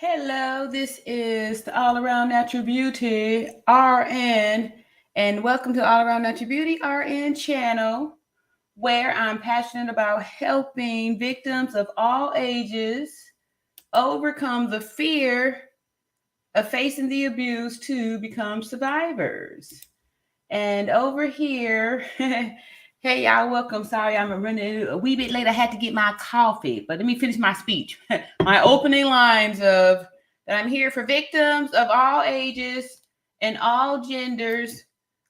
Hello, this is the All Around Natural Beauty RN, and welcome to All Around Natural Beauty RN channel, where I'm passionate about helping victims of all ages overcome the fear of facing the abuse to become survivors. And over here, hey y'all, welcome. Sorry, I'm running a wee bit late. I had to get my coffee, but let me finish my speech. My opening lines of that I'm here for victims of all ages and all genders,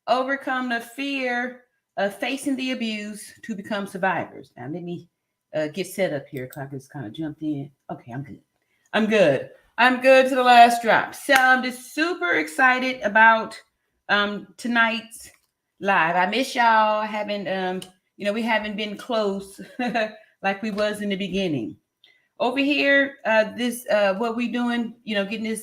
overcome the fear of facing the abuse to become survivors. Now let me get set up here. Cause I just kind of jumped in. Okay, I'm good. I'm good. I'm good to the last drop. So I'm just super excited about tonight's live. I miss y'all. I haven't we haven't been close like we was in the beginning. Over here, this what we doing, getting this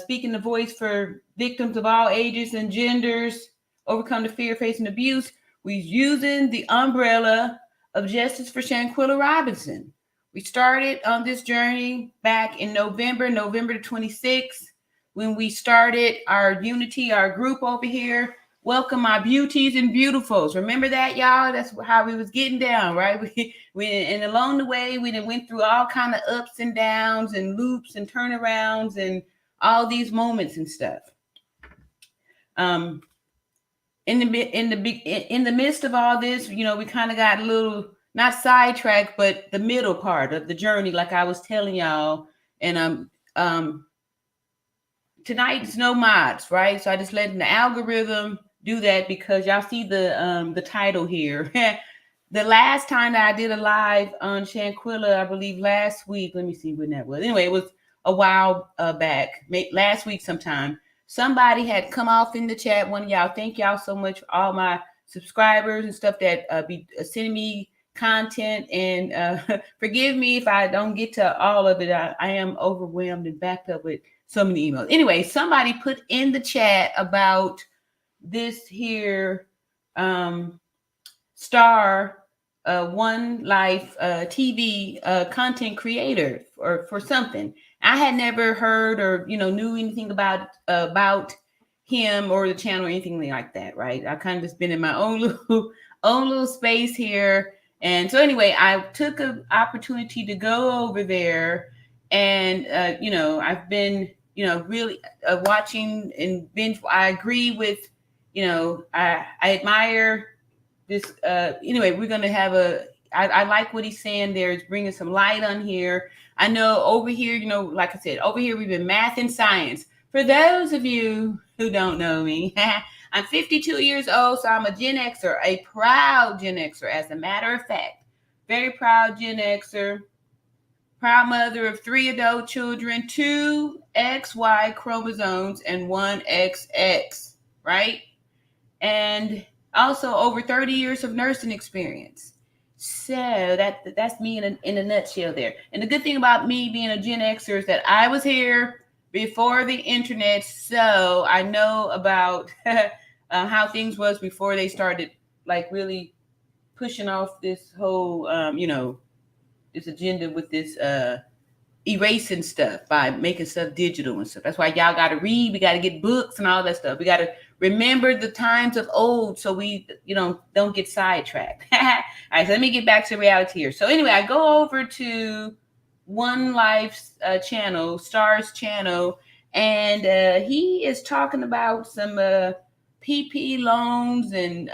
speaking the voice for victims of all ages and genders, overcome the fear facing abuse. We're using the umbrella of Justice for Shanquella Robinson. We started on this journey back in November the 26th, when we started our unity, our group over here. Welcome my beauties and beautifuls. Remember that, y'all? That's how we was getting down, right? And along the way, we went through all kind of ups and downs and loops and turnarounds and all these moments and stuff. In the midst of all this, we kind of got a little not sidetracked, but the middle part of the journey, like I was telling y'all. And tonight's no mods, right? So I just letting the algorithm do that because y'all see the title here. The last time that I did a live on Shanquella, I believe last week. Let me see when that was. Anyway, it was a while back, last week sometime. Somebody had come off in the chat. One of y'all, thank y'all so much for all my subscribers and stuff that be sending me content. And forgive me if I don't get to all of it. I am overwhelmed and backed up with so many emails. Anyway, somebody put in the chat about this here star One Life TV content creator for something. I had never heard or knew anything about him or the channel or anything like that, right? I kind of just been in my own little space here. And so anyway, I took an opportunity to go over there, and I've been really watching and binge. I agree with I admire this. Anyway, we're gonna have I like what he's saying there. Is bringing some light on here. I know over here, like I said, over here we've been math and science. For those of you who don't know me, I'm 52 years old, so I'm a Gen Xer, a proud Gen Xer, as a matter of fact. Very proud Gen Xer. Proud mother of 3 adult children, 2 XY chromosomes, and 1 XX, right? And also over 30 years of nursing experience. So that's me in a nutshell there. And the good thing about me being a Gen Xer is that I was here before the internet, so I know about how things was before they started like really pushing off this whole this agenda with this erasing stuff by making stuff digital and stuff. That's why y'all got to read. We got to get books and all that stuff. We got to remember the times of old so we don't get sidetracked. All right, so let me get back to reality here. So anyway, I go over to One Life's channel, Star's channel, and he is talking about some PP loans and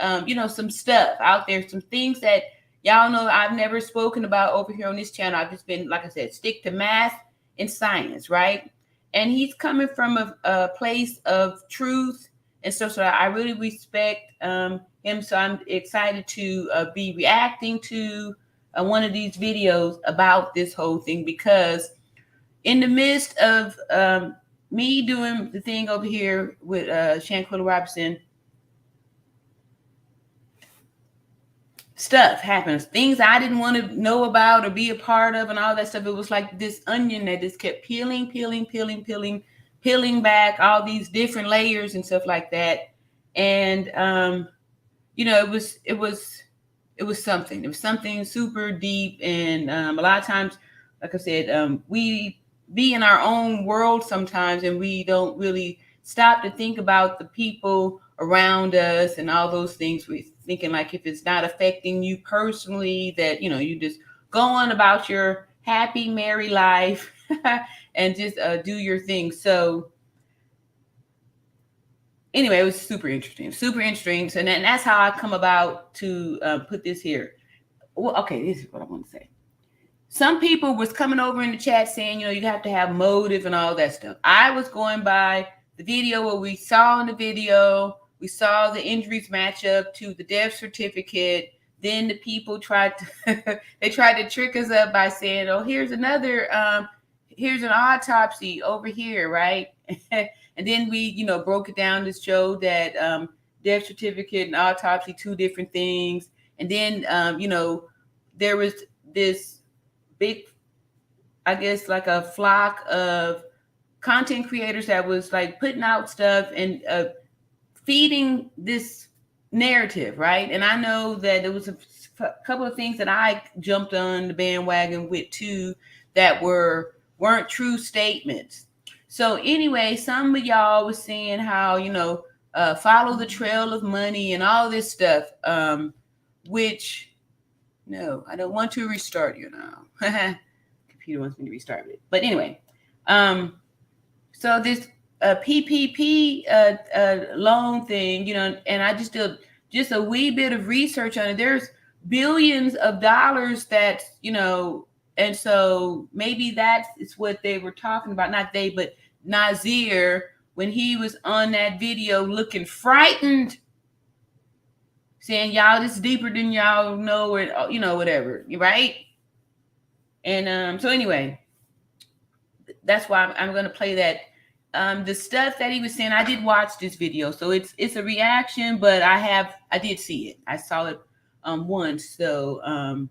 some stuff out there, some things that y'all know I've never spoken about over here on this channel. I've just been, like I said, stick to math and science, right? And he's coming from a place of truth and stuff. So I really respect him. So I'm excited to be reacting to one of these videos about this whole thing, because in the midst of me doing the thing over here with Shanquella Robinson, stuff happens, things I didn't want to know about or be a part of and all that stuff. It was like this onion that just kept peeling back all these different layers and stuff like that. And it was something super deep. And a lot of times, like I said, we be in our own world sometimes, and we don't really stop to think about the people around us and all those things. We're thinking like if it's not affecting you personally, that you just go on about your happy, merry life and just do your thing. So anyway, it was super interesting, super interesting. So, and that's how I come about to put this here. Well, okay, this is what I want to say. Some people was coming over in the chat saying, you have to have motive and all that stuff. I was going by the video, what we saw in the video. We saw the injuries match up to the death certificate. Then the people tried to they tried to trick us up by saying, oh, here's another here's an autopsy over here, right? And then we broke it down to show that death certificate and autopsy, two different things. And then there was this big, I guess, like a flock of content creators that was like putting out stuff and feeding this narrative, right? And I know that there was a couple of things that I jumped on the bandwagon with too that weren't true statements. So anyway, some of y'all was saying how follow the trail of money and all this stuff, which no, I don't want to restart you now. Computer wants me to restart it. But anyway, so this PPP loan thing, and I just did just a wee bit of research on it. There's billions of dollars that, and so maybe that's what they were talking about. Not they, but Nazir, when he was on that video looking frightened, saying, y'all, this is deeper than y'all know, or, whatever, right? And so anyway, that's why I'm going to play that. The stuff that he was saying, I did watch this video, so it's a reaction, but I did see it. I saw it once, so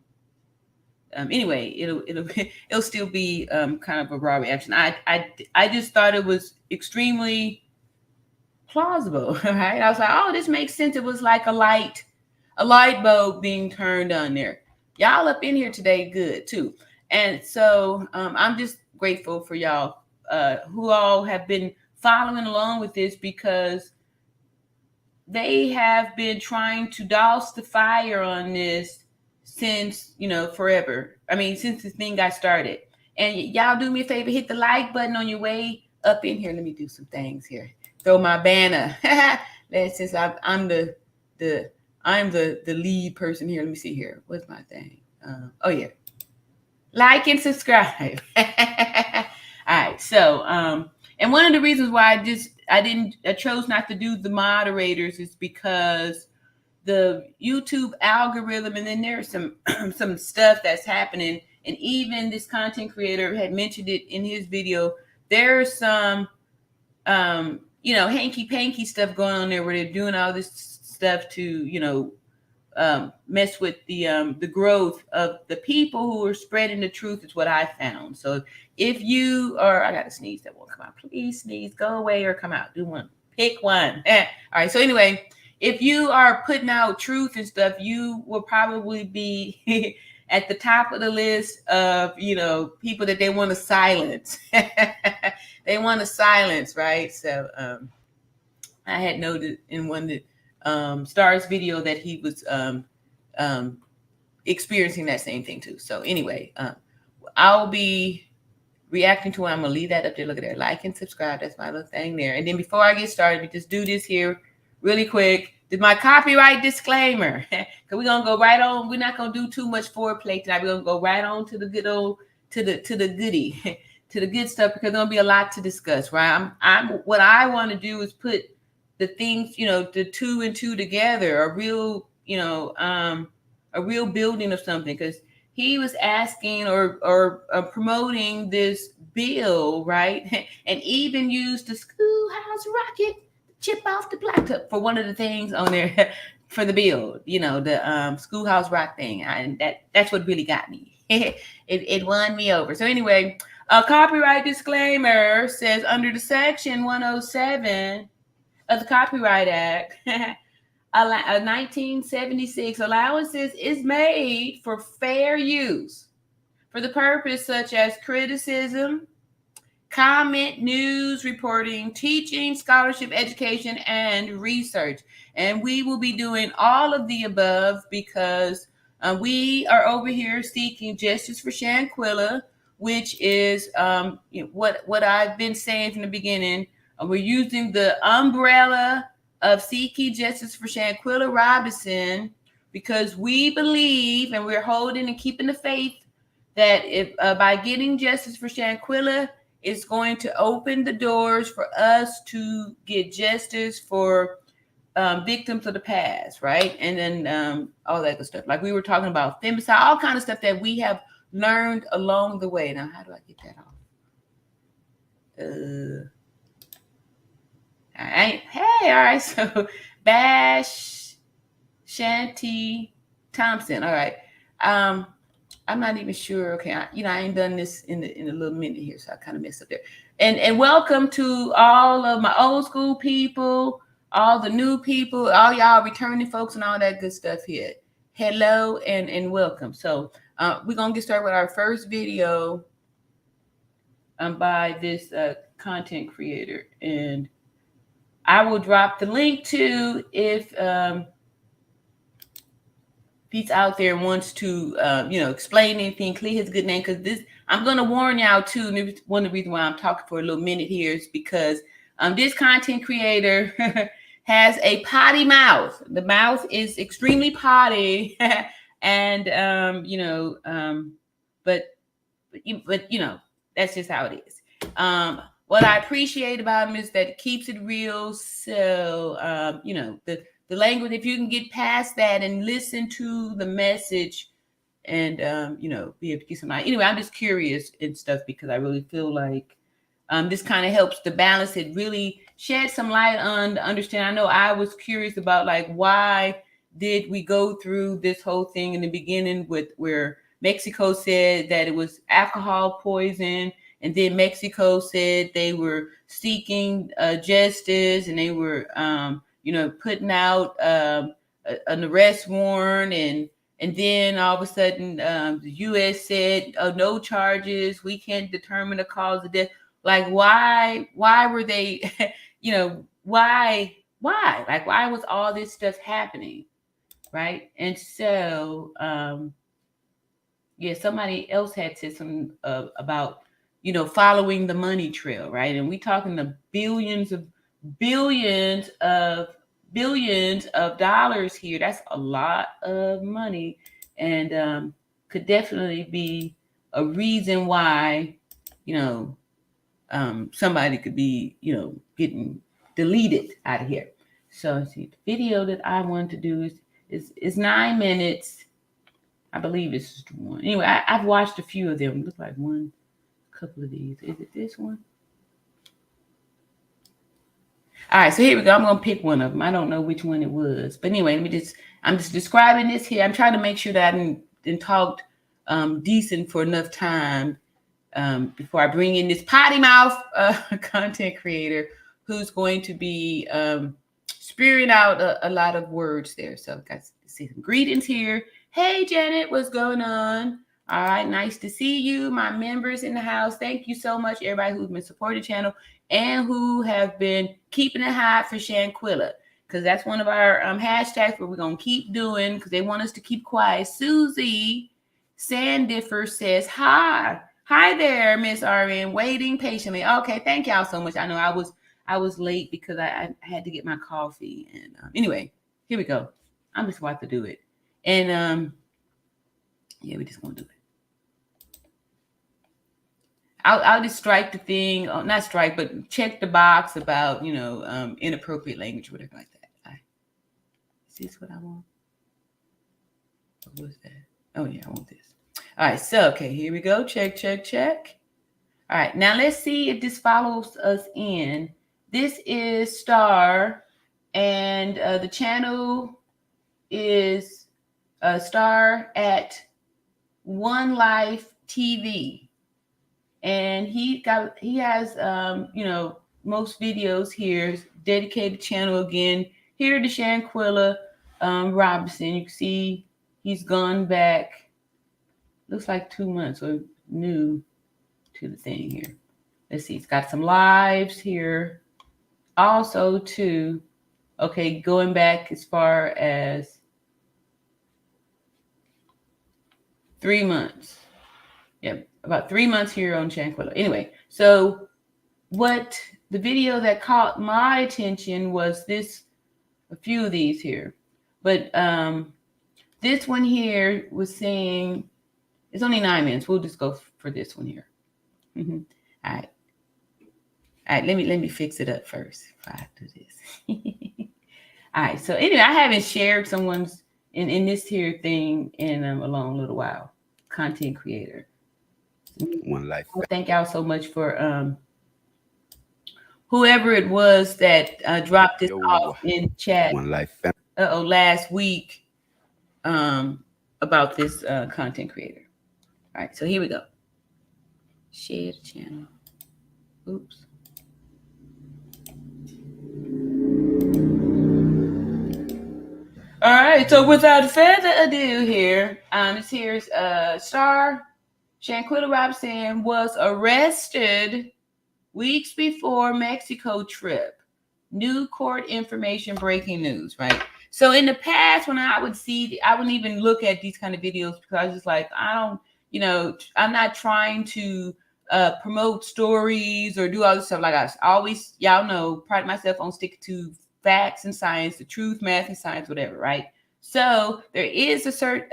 anyway, it'll still be kind of a raw reaction. I just thought it was extremely plausible, right? I was like, oh, this makes sense. It was like a light bulb being turned on there. Y'all up in here today, good too. And so I'm just grateful for y'all who all have been following along with this, because they have been trying to douse the fire on this since, forever. I mean, since this thing got started. And y'all do me a favor, hit the like button on your way up in here. Let me do some things here. Throw my banner. Since I'm the lead person here. Let me see here. What's my thing? Oh yeah. Like and subscribe. All right. So, and one of the reasons why I chose not to do the moderators is because the YouTube algorithm, and then there's some stuff that's happening. And even this content creator had mentioned it in his video. There's some, hanky panky stuff going on there where they're doing all this stuff to, mess with the growth of the people who are spreading the truth, is what I found. So if you are, I got to sneeze, that won't come out. Please sneeze, go away or come out. Do one, pick one. All right. So anyway, if you are putting out truth and stuff, you will probably be at the top of the list of, people that they want to silence. They want to silence, right? So I had noted in one that Star's video that he was experiencing that same thing too. So anyway, I'll be reacting to it. I'm gonna leave that up there. Look at there, like and subscribe. That's my little thing there. And then before I get started, we just do this here really quick. Did my copyright disclaimer? Because we're gonna go right on. We're not gonna do too much foreplay tonight. We're gonna go right on to the good old to the goodie, to the good stuff, because there's gonna be a lot to discuss. Right? I'm what I want to do is put the things, the two and two together, a real building of something, because he was asking or promoting this bill, right? And even used the schoolhouse rocket chip off the blacktop for one of the things on there for the bill, the schoolhouse rock thing. And that's what really got me. It won me over. So anyway, a copyright disclaimer says under the section 107 of the Copyright Act, 1976, allowances is made for fair use for the purpose such as criticism, comment, news reporting, teaching, scholarship, education, and research. And we will be doing all of the above because we are over here seeking justice for Shanquella, which is what I've been saying from the beginning. We're using the umbrella of seeking justice for Shanquella Robinson because we believe and we're holding and keeping the faith that if by getting justice for Shanquella, it's going to open the doors for us to get justice for victims of the past, right? And then all that good stuff. Like we were talking about femicide, all kind of stuff that we have learned along the way. Now, how do I get that off? Hey, all right. So Bash Shanty Thompson. All right. I'm not even sure. Okay, I ain't done this in a little minute here, so I kind of messed up there. And welcome to all of my old school people, all the new people, all y'all returning folks, and all that good stuff here. Hello and welcome. So we're gonna get started with our first video by this content creator, and I will drop the link to if he's out there and wants to, explain anything, clear his good name. Because this, I'm going to warn y'all too. And one of the reasons why I'm talking for a little minute here is because this content creator has a potty mouth. The mouth is extremely potty, and but that's just how it is. What I appreciate about him is that it keeps it real. So the language, if you can get past that and listen to the message and, be able to get somebody. Anyway, I'm just curious and stuff because I really feel like this kind of helps to balance it, really shed some light on the understanding. I know I was curious about like, why did we go through this whole thing in the beginning with where Mexico said that it was alcohol poison. And then Mexico said they were seeking justice and they were, putting out an arrest warrant, and then all of a sudden the U.S. said, "Oh, no charges. We can't determine the cause of death." Like, why were they? Why? Like, why was all this stuff happening, right? And so, somebody else had said something about following the money trail, right? And we talking the billions of dollars here. That's a lot of money, and could definitely be a reason why somebody could be getting deleted out of here. So see, the video that I want to do is 9 minutes. I believe it's just one. Anyway, I've watched a few of them. Look like one couple of these. Is it this one? All right, so here we go. I'm going to pick one of them. I don't know which one it was. But anyway, I'm just describing this here. I'm trying to make sure that I didn't talk decent for enough time before I bring in this potty mouth content creator who's going to be spewing out a lot of words there. So guys, see some greetings here. Hey, Janet, what's going on? All right, nice to see you, my members in the house. Thank you so much, everybody who's been supporting the channel and who have been keeping it hot for Shanquella, because that's one of our hashtags where we're going to keep doing because they want us to keep quiet. Susie Sandiffer says, hi there, Miss RN, waiting patiently. Okay, thank y'all so much. I know I was late because I had to get my coffee. And anyway, here we go. I'm just about to do it. And we just going to do it. I'll just strike the thing, not strike, but check the box about, inappropriate language, whatever like that. Is this what I want? What was that? Oh, yeah, I want this. All right, so, okay, here we go. Check. All right, now let's see if this follows us in. This is Star, and the channel is Star at One Life TV. And he has most videos here, dedicated channel again here to Shanquella Robinson. You can see he's gone back, looks like 2 months or new to the thing here. let's see, it's got some lives here. Also, too, okay, going back as far as 3 months. Yeah, about 3 months here on Shanquella. Anyway, so what the video that caught my attention was this, a few of these here. But this one here was saying, it's only 9 minutes. We'll just go for this one here. Mm-hmm. All right. All right, let me fix it up first if I do this. All right, so anyway, I haven't shared someone's in this here thing in a long little while. Content creator. One life. Thank y'all so much for whoever it was that dropped this off in chat. One life. Last week about this content creator. All right, so here we go. Share the channel. Oops. All right, so without further ado here, this here's star Shanquella Robinson was arrested weeks before Mexico trip. New court information, breaking news, right? So in the past, when I would see, I wouldn't even look at these kind of videos because I was just like, I don't, you know, I'm not trying to promote stories or do all this stuff. Like I always, y'all know, pride myself on sticking to facts and science, the truth, math and science, whatever, right? So there is a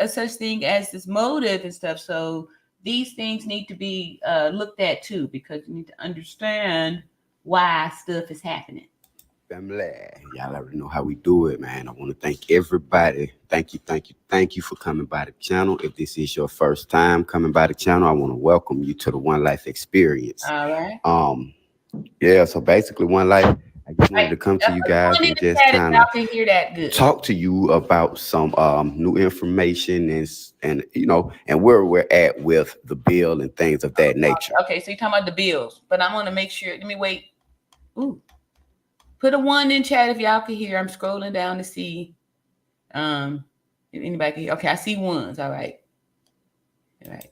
such thing as this motive and stuff. So these things need to be looked at too, because you need to understand why stuff is happening. Family, y'all already know how we do it, man. I want to thank everybody. Thank you for coming by the channel. If this is your first time coming by the channel, I want to welcome you to the One Life Experience. All right. Yeah. So basically, One Life. I just wanted to come to you guys and just kind of talk to you about some new information and you know, and where we're at with the bill and things of that nature. Okay, so you're talking about the bills, but I want to make sure. Let me wait. Ooh. Put a 1 in chat if y'all can hear. I'm scrolling down to see if anybody can hear. Okay, I see ones. All right. All right.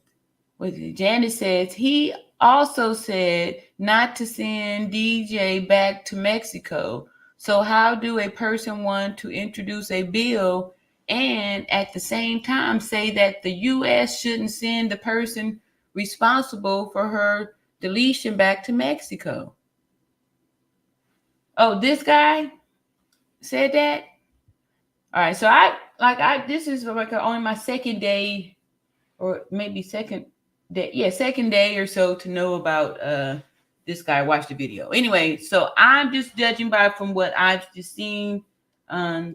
What is it? Janice says he also said not to send DJ back to Mexico. So how do a person want to introduce a bill and at the same time say that the U.S. shouldn't send the person responsible for her deletion back to Mexico? Oh, this guy said that? All right, so this is like only my second day or maybe second day or so to know about this guy. Watch the video. Anyway, so I'm just judging by from what I've just seen a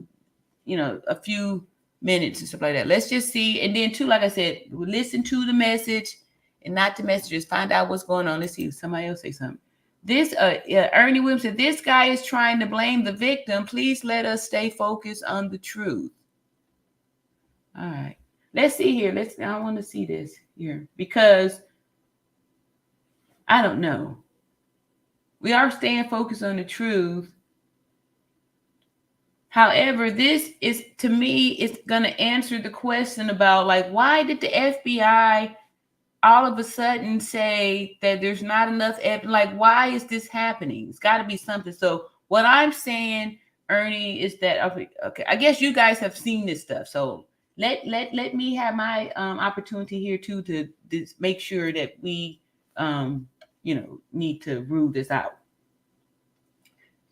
few minutes and stuff like that. Let's just see. And then too, like I said, we listen to the message and not the messages. Find out what's going on. Let's see if somebody else say something. This Ernie Williams said, this guy is trying to blame the victim. Please let us stay focused on the truth. All right. Let's see here. I want to see this here because I don't know. We are staying focused on the truth. However, this is, to me, it's going to answer the question about, like, why did the FBI all of a sudden say that there's not enough evidence? Like, why is this happening? It's got to be something. So what I'm saying, Ernie, is that, okay, I guess you guys have seen this stuff. So let me have my opportunity here too to make sure that we need to rule this out.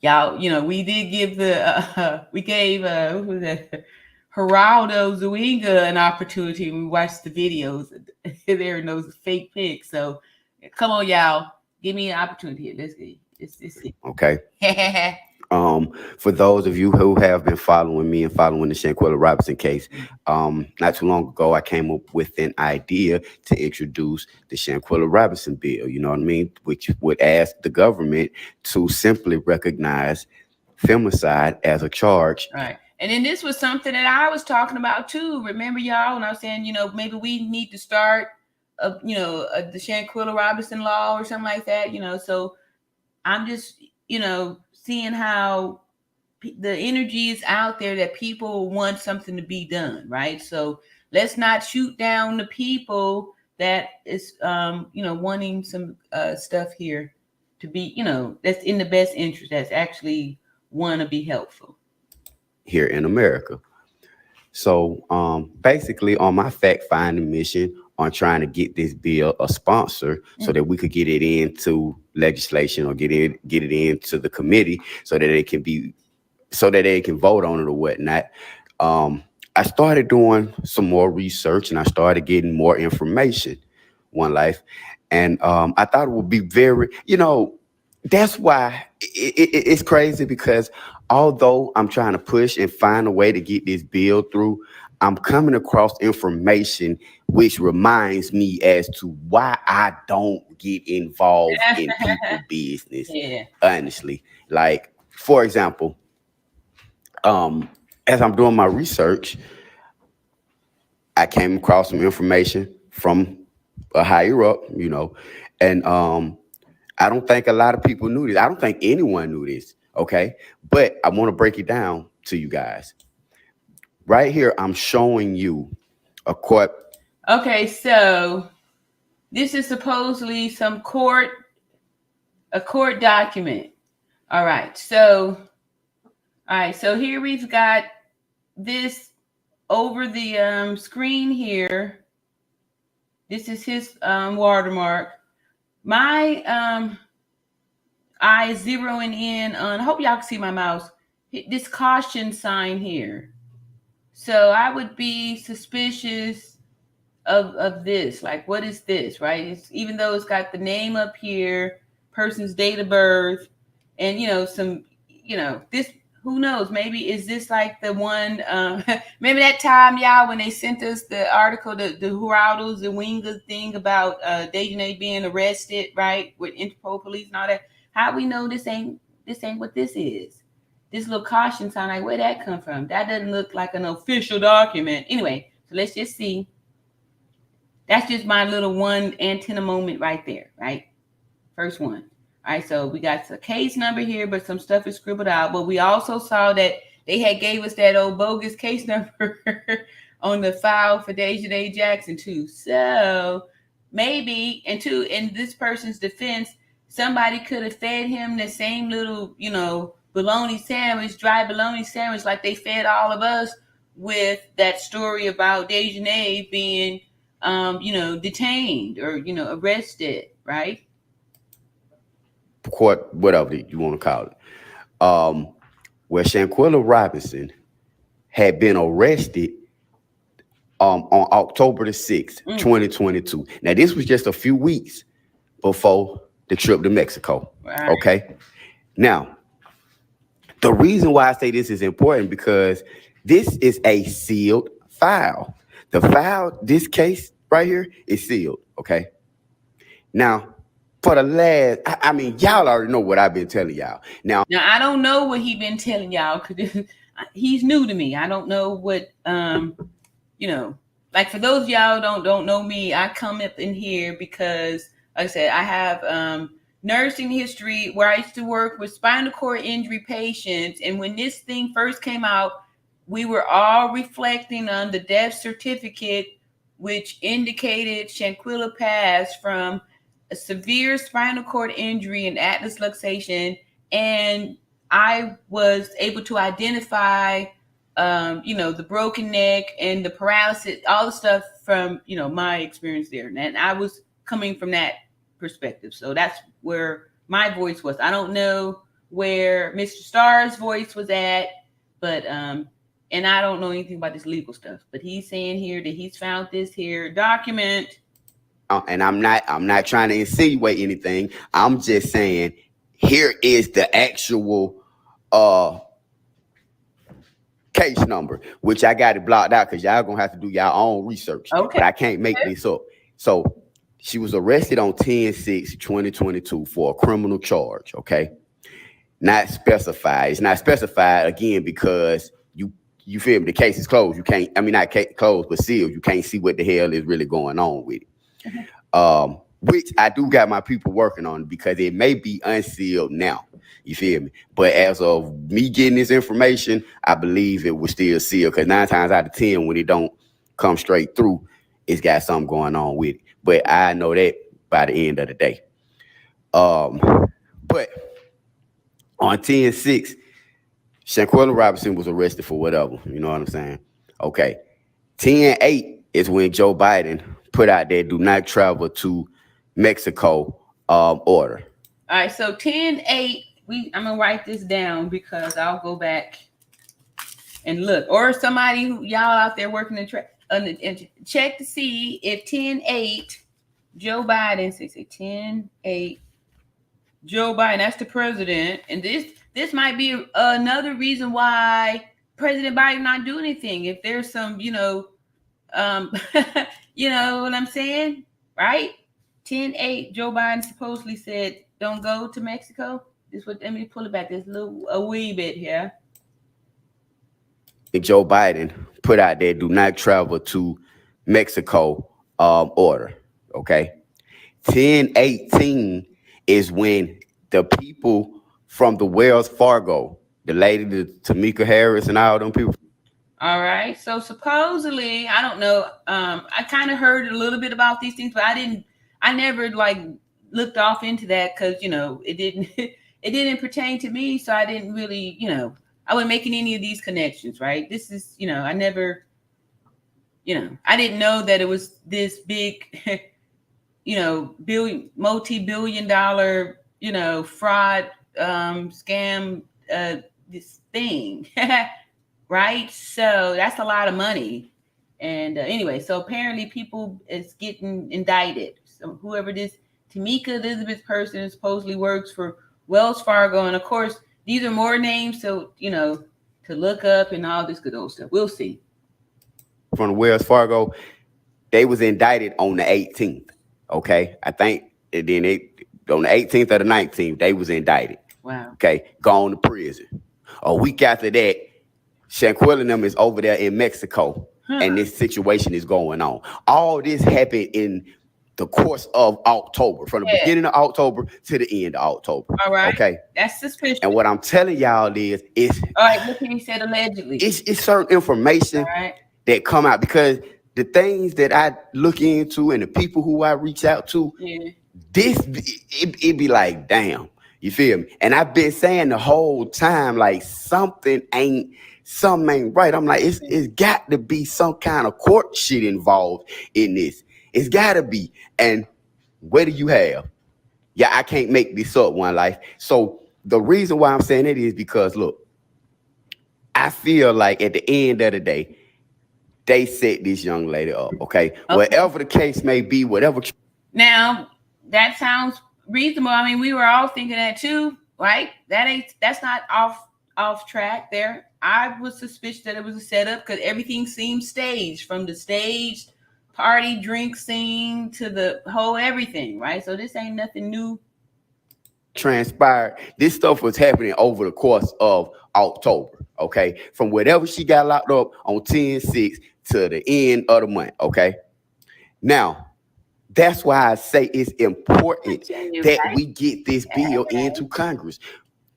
Y'all, we did give we gave who was that, Geraldo Zúñiga an opportunity. We watched the videos there in those fake pics. So come on, y'all, give me an opportunity. Let's see. Okay. For those of you who have been following me and following the Shanquella Robinson case, not too long ago, I came up with an idea to introduce the Shanquella Robinson bill, you know what I mean, which would ask the government to simply recognize femicide as a charge. Right. And then this was something that I was talking about too. Remember, y'all, when I was saying, maybe we need to start, the Shanquella Robinson law or something like that, so I'm just, seeing how the energy is out there that people want something to be done, right? So let's not shoot down the people that is, wanting some stuff here to be, that's in the best interest, that's actually want to be helpful here in America. So basically on my fact finding mission on trying to get this bill a sponsor so that we could get it into legislation or get it into the committee so that it can be so that they can vote on it or whatnot. I started doing some more research and I started getting more information. One Life, and I thought it would be very, that's why it's crazy because although I'm trying to push and find a way to get this bill through, I'm coming across information which reminds me as to why I don't get involved in people business. yeah. Honestly, like for example, as I'm doing my research, I came across some information from a higher up, and I don't think a lot of people knew this. I don't think anyone knew this. Okay, but I want to break it down to you guys. Right here, I'm showing you a court. Okay, so this is supposedly a court document. All right, so here we've got this over the screen here. This is his watermark. My eye is zeroing in on, I hope y'all can see my mouse, this caution sign here. So I would be suspicious of this. Like, what is this, right? Even though it's got the name up here, person's date of birth, and this, who knows, maybe is this like the one, maybe that time, y'all, when they sent us the article, the Geraldo Zwinga thing about Dejanay being arrested, right, with Interpol police and all that. How we know this ain't what this is? This little caution sign, like, where'd that come from? That doesn't look like an official document. Anyway, so let's just see. That's just my little one antenna moment right there, right? First one. All right, so we got the case number here, but some stuff is scribbled out. But we also saw that they had gave us that old bogus case number on the file for Dejanay Jackson too. So maybe, and in this person's defense, somebody could have fed him the same little, bologna sandwich, dry bologna sandwich, like they fed all of us with that story about Dejanay being, detained or, arrested, right? Court, whatever you want to call it, where Shanquella Robinson had been arrested on October the 6th, 2022. Now, this was just a few weeks before the trip to Mexico. Right. Okay. Now, the reason why I say this is important because this is a sealed file. The file, this case right here is sealed. Okay. Now, for the last, I mean, y'all already know what I've been telling y'all. Now I don't know what he's been telling y'all because he's new to me. I don't know what, like for those of y'all don't know me, I come up in here because, like I said, I have nursing history where I used to work with spinal cord injury patients. And when this thing first came out, we were all reflecting on the death certificate, which indicated Shanquella passed from a severe spinal cord injury and atlas luxation, and I was able to identify, the broken neck and the paralysis, all the stuff from, my experience there, and I was coming from that perspective. So that's where my voice was. I don't know where Mr. Starr's voice was at, but and I don't know anything about this legal stuff. But he's saying here that he's found this here document. And I'm not trying to insinuate anything. I'm just saying here is the actual case number, which I got it blocked out because y'all gonna have to do your own research. Okay. But I can't make this up. So she was arrested on 10/6/2022 for a criminal charge. Okay, not specified. It's not specified again because you feel me. The case is closed. You can't. I mean, not closed, but sealed. You can't see what the hell is really going on with it. Which I do got my people working on because it may be unsealed now. You feel me? But as of me getting this information, I believe it was still sealed because 9 times out of 10, when it don't come straight through, it's got something going on with it. But I know that by the end of the day. But on 10-6, Shanquella Robinson was arrested for whatever. You know what I'm saying? Okay. 10-8 is when Joe Biden put out their do not travel to Mexico order. All right, so 10-8, I'm gonna write this down because I'll go back and look, or somebody who y'all out there working and check to see if 10-8 Joe Biden, say 10-8 Joe Biden, that's the president, and this might be another reason why President Biden not do anything. If there's some, you know what I'm saying, right? 10-8 Joe Biden supposedly said, "Don't go to Mexico." This what let me pull it back this a wee bit here. Joe Biden put out their do not travel to Mexico order. Okay. 10-18 is when the people from the Wells Fargo, the lady, the Tamika Harris, and all them people. All right. So supposedly, I don't know. I kind of heard a little bit about these things, but I never like looked off into that because it didn't it didn't pertain to me, so I didn't really I wasn't making any of these connections. Right. This is I never I didn't know that it was this big multi-billion dollar fraud scam this thing. Right, so that's a lot of money. And anyway, so apparently people is getting indicted. So whoever this Tamika Elizabeth person supposedly works for Wells Fargo, and of course these are more names, so to look up and all this good old stuff. We'll see. From the Wells Fargo, they was indicted on the 18th. Okay, I think, and then on the 18th or the 19th they was indicted. Wow. Okay, gone to prison. A week after that, Shanquella and them is over there in Mexico, and this situation is going on. All this happened in the course of October, from the beginning of October to the end of October. All right. Okay. That's suspicious. And what I'm telling y'all is all right, look, he said allegedly. It's certain information that come out, because the things that I look into and the people who I reach out to, it be like, damn, you feel me? And I've been saying the whole time, like, something ain't right. I'm like, it's got to be some kind of court shit involved in this. It's got to be. And what do you have? Yeah, I can't make this up, One Life. So the reason why I'm saying it is because, look, I feel like at the end of the day, they set this young lady up, okay? Whatever the case may be, whatever. Now, that sounds reasonable. I mean, we were all thinking that too, right? That's not off track there. I was suspicious that it was a setup because everything seemed staged, from the staged party drink scene to the whole everything, right? So this ain't nothing new. Transpired. This stuff was happening over the course of October, okay? From whatever she got locked up on 10-6 to the end of the month, okay? Now, that's why I say it's important that we get this bill into Congress,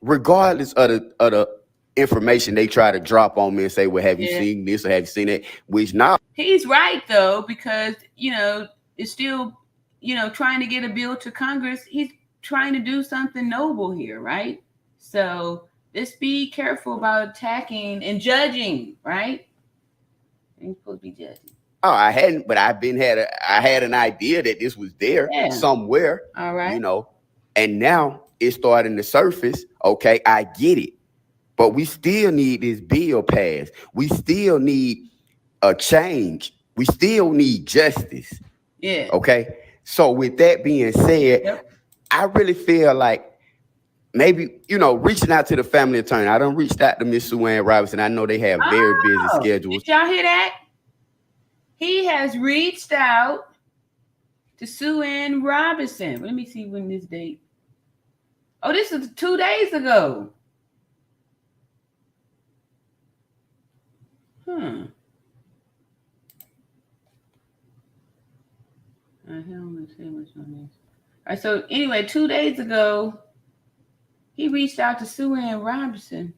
regardless of the information they try to drop on me and say, well, have you seen this or have you seen that? Which now he's right though, because it's still trying to get a bill to Congress. He's trying to do something noble here, right? So just be careful about attacking and judging, right? You're supposed to be judging. Oh, I hadn't, but I had an idea that this was there somewhere. All right. And now it's starting to surface. Okay, I get it. But we still need this bill passed. We still need a change. We still need justice. Yeah. Okay. So with that being said, I really feel like maybe, reaching out to the family attorney. I done reached out to Miss Sue Ann Robinson. I know they have very busy schedules. Did y'all hear that? He has reached out to Sue Ann Robinson. Let me see when this date. Oh, this is 2 days ago. All right, so anyway, 2 days ago, he reached out to Sue Ann Robinson.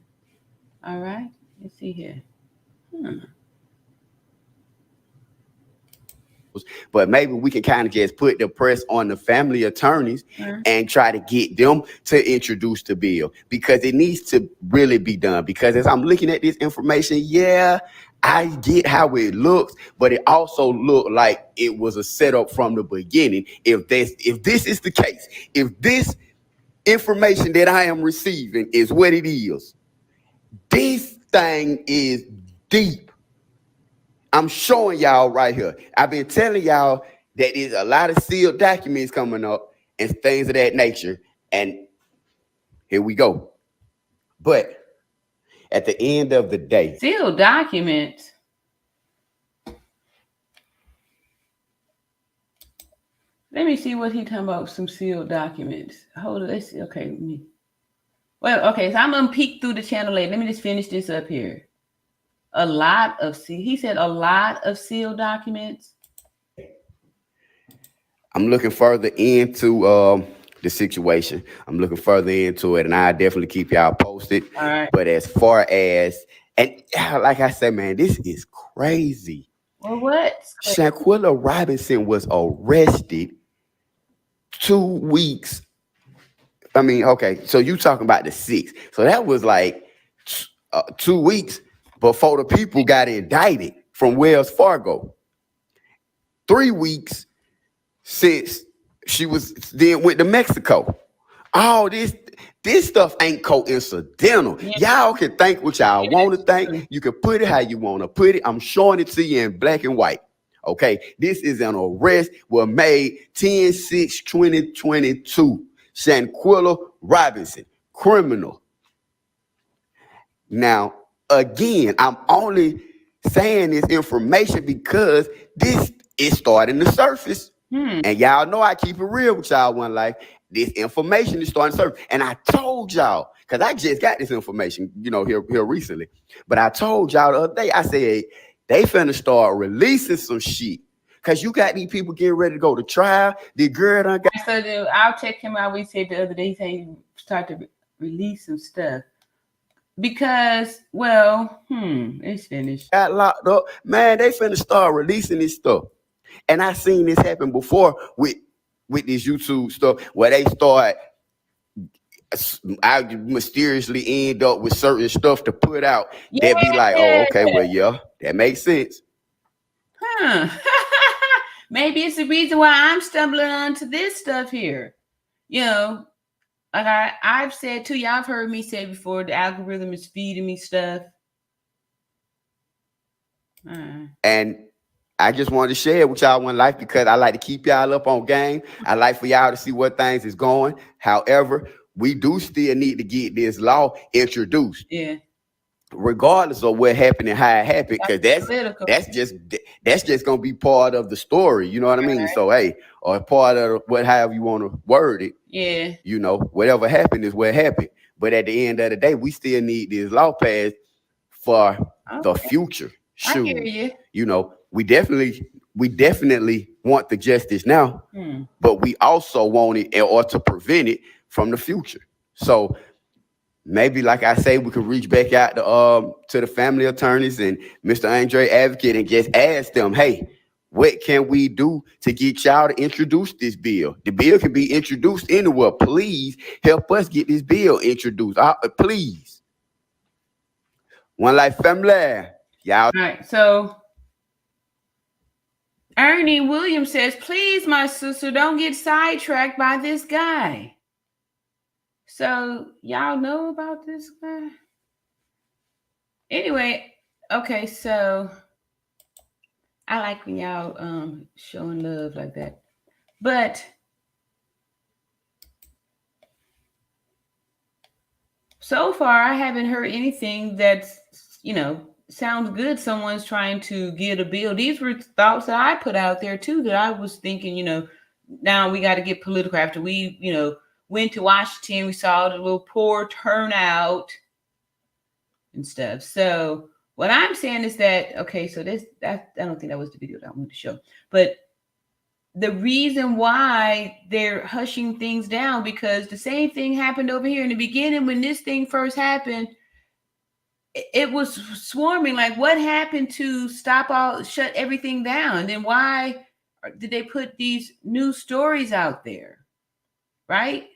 All right, let's see here. principles, but maybe we can kind of just put the press on the family attorneys and try to get them to introduce the bill, because it needs to really be done. Because as I'm looking at this information, yeah, I get how it looks, but it also looked like it was a setup from the beginning. If this is the case, if this information that I am receiving is what it is, this thing is deep. I'm showing y'all right here. I've been telling y'all that there's a lot of sealed documents coming up and things of that nature. And here we go. But at the end of the day, sealed documents. Let me see what he talking about. Some sealed documents. Hold on. Let's see. Okay. Well, okay. So I'm gonna peek through the channel later. Let me just finish this up here. He said a lot of sealed documents. I'm looking further into the situation. I'm looking further into it, and I definitely keep y'all posted. All right. But as far as, and like I said, man, this is crazy. Well, what? Shanquella Robinson was arrested 2 weeks. I mean, okay, so you talking about the 6th. So that was like 2 weeks before the people got indicted from Wells Fargo. 3 weeks since she was then went to Mexico. All this stuff ain't coincidental. Yeah. Y'all can think what y'all want to think. You can put it how you want to put it. I'm showing it to you in black and white. Okay, this is an arrest was made 10/6/2022. Shanquella Robinson, criminal. Now, again, I'm only saying this information because this is starting to surface. And y'all know I keep it real with y'all one life. This information is starting to surface. And I told y'all, because I just got this information, here recently. But I told y'all the other day, I said, they finna start releasing some shit. Because you got these people getting ready to go to trial. The girl done got... So I'll check him out. We said the other day, he said he start to release some stuff. Because, well, it's finished. Got locked up. Man, they finna start releasing this stuff. And I seen this happen before with this YouTube stuff where they start, I mysteriously end up with certain stuff to put out. They'd be like, oh, okay, well, yeah, that makes sense. Maybe it's the reason why I'm stumbling onto this stuff here. Like I've said too, y'all have heard me say before, the algorithm is feeding me stuff. And I just wanted to share it with y'all one life because I like to keep y'all up on game. I like for y'all to see what things is going. However, we do still need to get this law introduced. Yeah. Regardless of what happened and how it happened, because that's just gonna be part of the story. You know what I mean? Right. So hey, or part of however you want to word it. Yeah. Whatever happened is what happened. But at the end of the day, we still need this law passed for the future. Shoot. I hear you. We definitely want the justice now, but we also want it or to prevent it from the future. So maybe, like I say, we could reach back out to the family attorneys and Mr. Andre Advocate and just ask them, hey, what can we do to get y'all to introduce this bill? The bill can be introduced anywhere. Please help us get this bill introduced. Please. One Life family. Y'all. All right, so Ernie Williams says, please, my sister, don't get sidetracked by this guy. So y'all know about this guy? Anyway, okay, so I like when y'all showing love like that. But so far, I haven't heard anything that's, sounds good. Someone's trying to get a bill. These were thoughts that I put out there too, that I was thinking, now we got to get political. After we, went to Washington, we saw the little poor turnout and stuff. So what I'm saying is that, okay, so I don't think that was the video that I wanted to show, but the reason why they're hushing things down, because the same thing happened over here in the beginning when this thing first happened. It was swarming. Like, what happened to shut everything down? Then why did they put these new stories out there, right?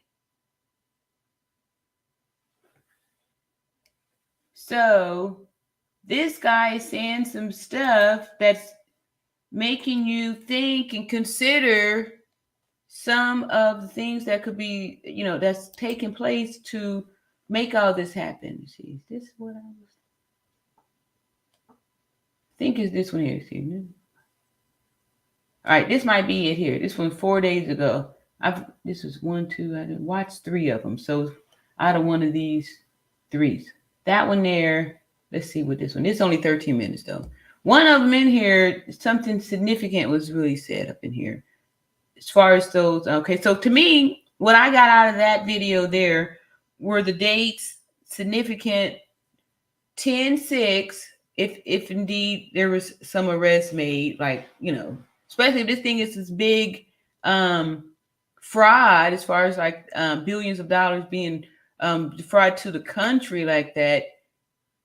So this guy is saying some stuff that's making you think and consider some of the things that could be, that's taking place to make all this happen. See, this is what I was think is this one here. See, all right, this might be it here. This one 4 days ago. This was 1, 2. I watched 3 of them. So out of one of these 3s, that one there. Let's see what this one. It's only 13 minutes though. One of them in here, something significant was really said up in here. As far as those, okay. So to me, what I got out of that video there were the dates significant 10/6. If indeed there was some arrests made, like, especially if this thing is this big fraud, as far as like billions of dollars being defrauded to the country like that,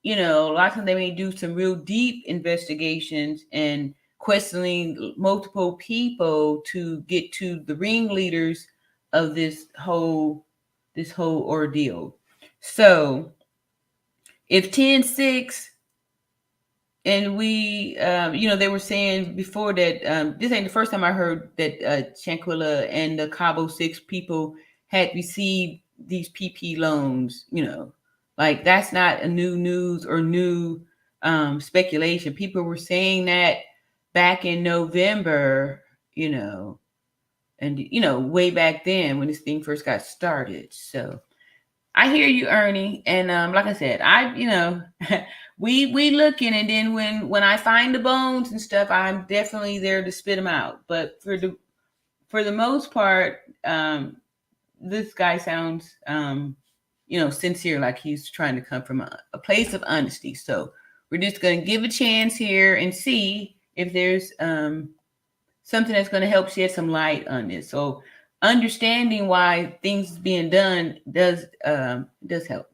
a lot of times they may do some real deep investigations and questioning multiple people to get to the ringleaders of this whole ordeal. So if 10/6, and we, they were saying before that this ain't the first time I heard that Shanquella and the Cabo 6 people had received these PP loans. Like that's not a new news or new speculation. People were saying that back in November, and way back then when this thing first got started. So I hear you, Ernie, and like I said, we looking, and then when I find the bones and stuff, I'm definitely there to spit them out. But for the most part, this guy sounds sincere, like he's trying to come from a place of honesty. So we're just going to give a chance here and see if there's something that's going to help shed some light on this. So understanding why things being done does help.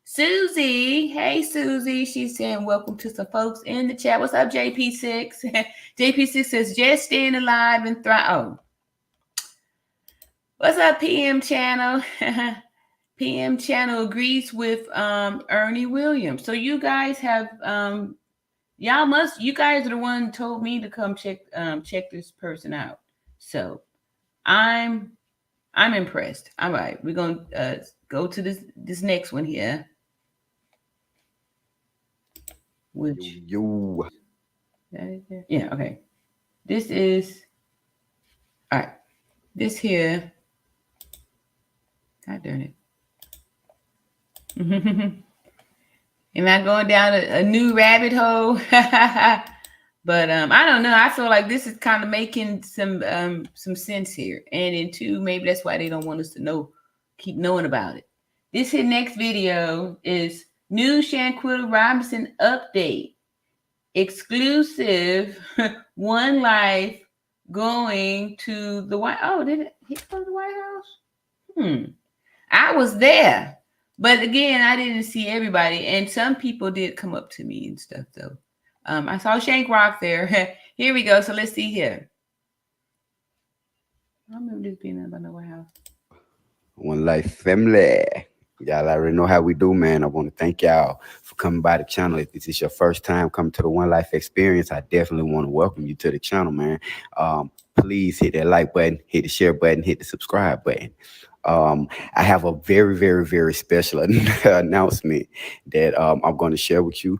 Susie, hey Susie, she's saying welcome to some folks in the chat. What's up, JP6? JP6 says just staying alive and thrive. Oh, what's up, PM Channel? PM Channel agrees with Ernie Williams. So you guys have you guys are the one who told me to come check this person out. So I'm impressed. All right, we're gonna go to this next one here. Which yeah, okay. This is all right. This here. God darn it. Am I going down a new rabbit hole? But I don't know. I feel like this is kind of making some sense here. And then two, maybe that's why they don't want us to keep knowing about it. This here next video is new Shanquella Robinson update. Exclusive One Life going to the White. Oh, did he go to the White House? I was there. But again, I didn't see everybody. And some people did come up to me and stuff, though. I saw Shank Rock there. Here we go. So let's see here. I remember this being about the White House. One Life family. Y'all already know how we do, man. I want to thank y'all for coming by the channel. If this is your first time coming to the One Life experience, I definitely want to welcome you to the channel, man. Please hit that like button, hit the share button, hit the subscribe button. I have a very, very, very special announcement that I'm going to share with you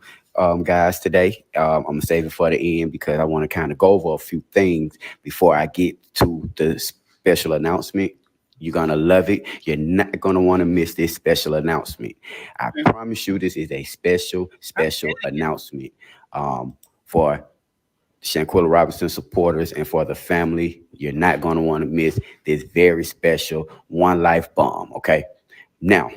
guys today. I'm going to save it for the end because I want to kind of go over a few things before I get to the special announcement. You're going to love it. You're not going to want to miss this special announcement. I promise you this is a special announcement for Shanquella Robinson supporters and for the family. You're not going to want to miss this very special One Life bomb, okay? Now,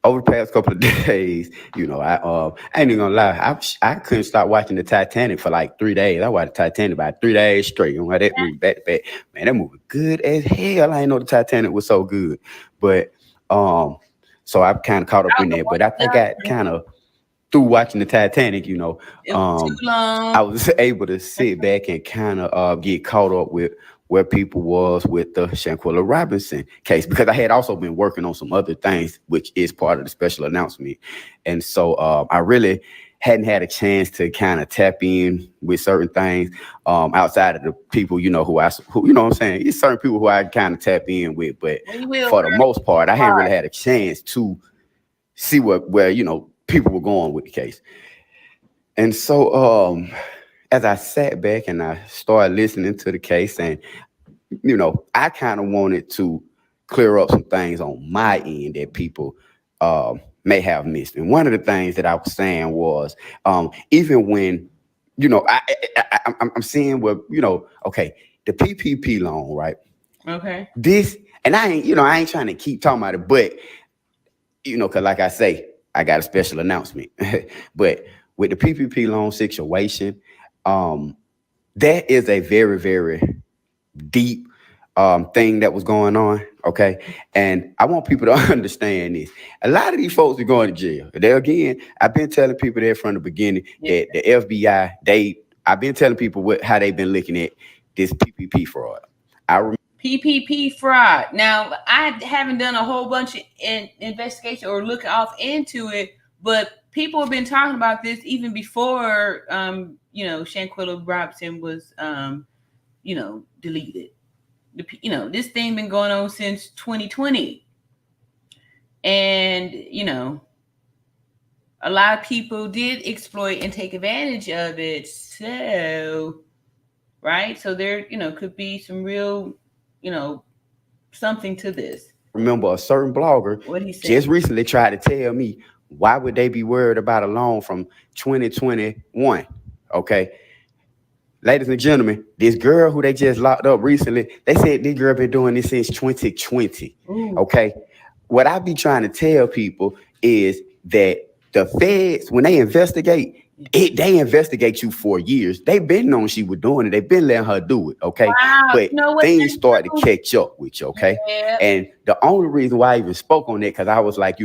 over the past couple of days, I ain't even gonna lie, I couldn't stop watching the Titanic for like 3 days. I watched the Titanic about 3 days straight. That movie back to back. Man, that movie good as hell. I didn't know the Titanic was so good. But so I kind of caught up in there. But I think I kind of through watching the Titanic, It was too long. I was able to sit back and kind of get caught up with where people was with the Shanquella Robinson case, because I had also been working on some other things, which is part of the special announcement. And so I really hadn't had a chance to kind of tap in with certain things outside of the people, who you know what I'm saying? It's certain people who I kind of tap in with, but We will. for the most part, I hadn't really had a chance to see where people were going with the case. And so as I sat back and I started listening to the case, and I kind of wanted to clear up some things on my end that people may have missed. And one of the things that I was saying was, even when, I'm seeing where, okay, the PPP loan, right? Okay. This, and I ain't trying to keep talking about it, but, because like I say, I got a special announcement. But with the PPP loan situation, that is a very, very deep thing that was going on. Okay. And I want people to understand this. A lot of these folks are going to jail. There again, I've been telling people that from the beginning that the FBI, I've been telling people how they've been looking at this PPP fraud. PPP fraud. Now, I haven't done a whole bunch of investigation or look off into it, but people have been talking about this even before, Shanquella Robinson was, deleted. This thing been going on since 2020. And, a lot of people did exploit and take advantage of it. So, right? So there, could be some real, something to this. Remember a certain blogger just recently tried to tell me, why would they be worried about a loan from 2021? Okay. Ladies and gentlemen, this girl who they just locked up recently, they said this girl been doing this since 2020. Ooh. Okay. What I be trying to tell people is that the feds, when they investigate, they investigate you for years. They've been knowing she was doing it. They've been letting her do it. Okay. Wow. But things started to catch up with you. Okay. Yeah. And the only reason why I even spoke on that, because I was like,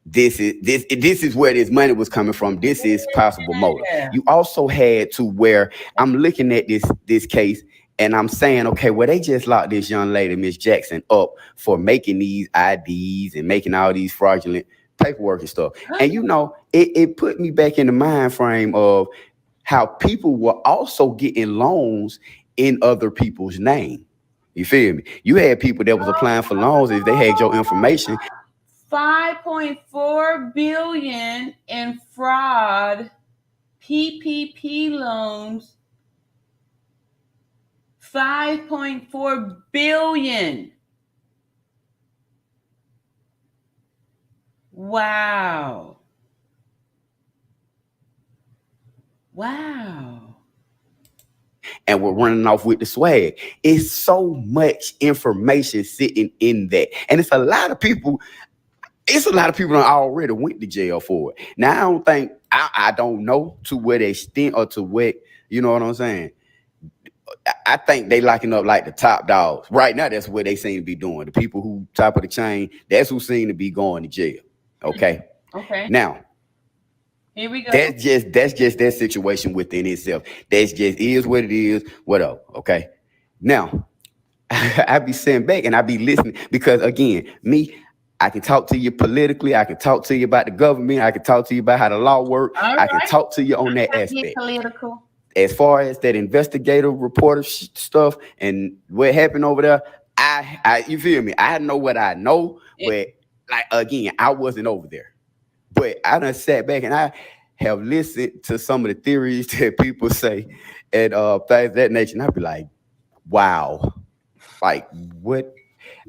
this is where this money was coming from. This is possible motive. You also had to where I'm looking at this case and I'm saying, okay, well, they just locked this young lady, Miss Jackson, up for making these IDs and making all these fraudulent paperwork and stuff. And it put me back in the mind frame of how people were also getting loans in other people's name. You feel me? You had people that was applying for loans if they had your information. 5.4 billion in fraud PPP loans. 5.4 billion. Wow. And we're running off with the swag. It's so much information sitting in that. And it's a lot of people that already went to jail for it. Now, I don't think, I don't know to what extent or to what, you know what I'm saying? I think they locking up like the top dogs. Right now, that's what they seem to be doing. The people who top of the chain, that's who seem to be going to jail. Okay? Okay. Now, here we go. That's just that situation within itself. That's just is what it is, whatever. Okay. Now, I be sitting back and I be listening because again, I can talk to you politically. I can talk to you about the government. I can talk to you about how the law works. I can talk to you on that aspect. Political. As far as that investigative reporter stuff and what happened over there, I you feel me? I know what I know, but like again, I wasn't over there. But I done sat back and I have listened to some of the theories that people say and things of that nature. And I'd be like, wow, like what?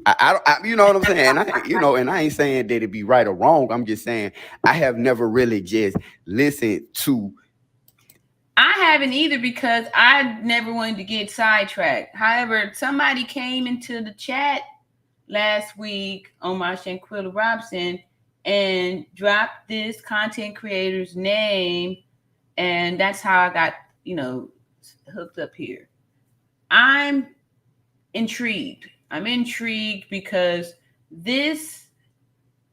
I you know what I'm saying? And I ain't saying that it be right or wrong. I'm just saying I have never really just listened to. I haven't either because I never wanted to get sidetracked. However, somebody came into the chat last week on my Shanquella Robinson and dropped this content creator's name, and that's how I got, hooked up here. I'm intrigued because this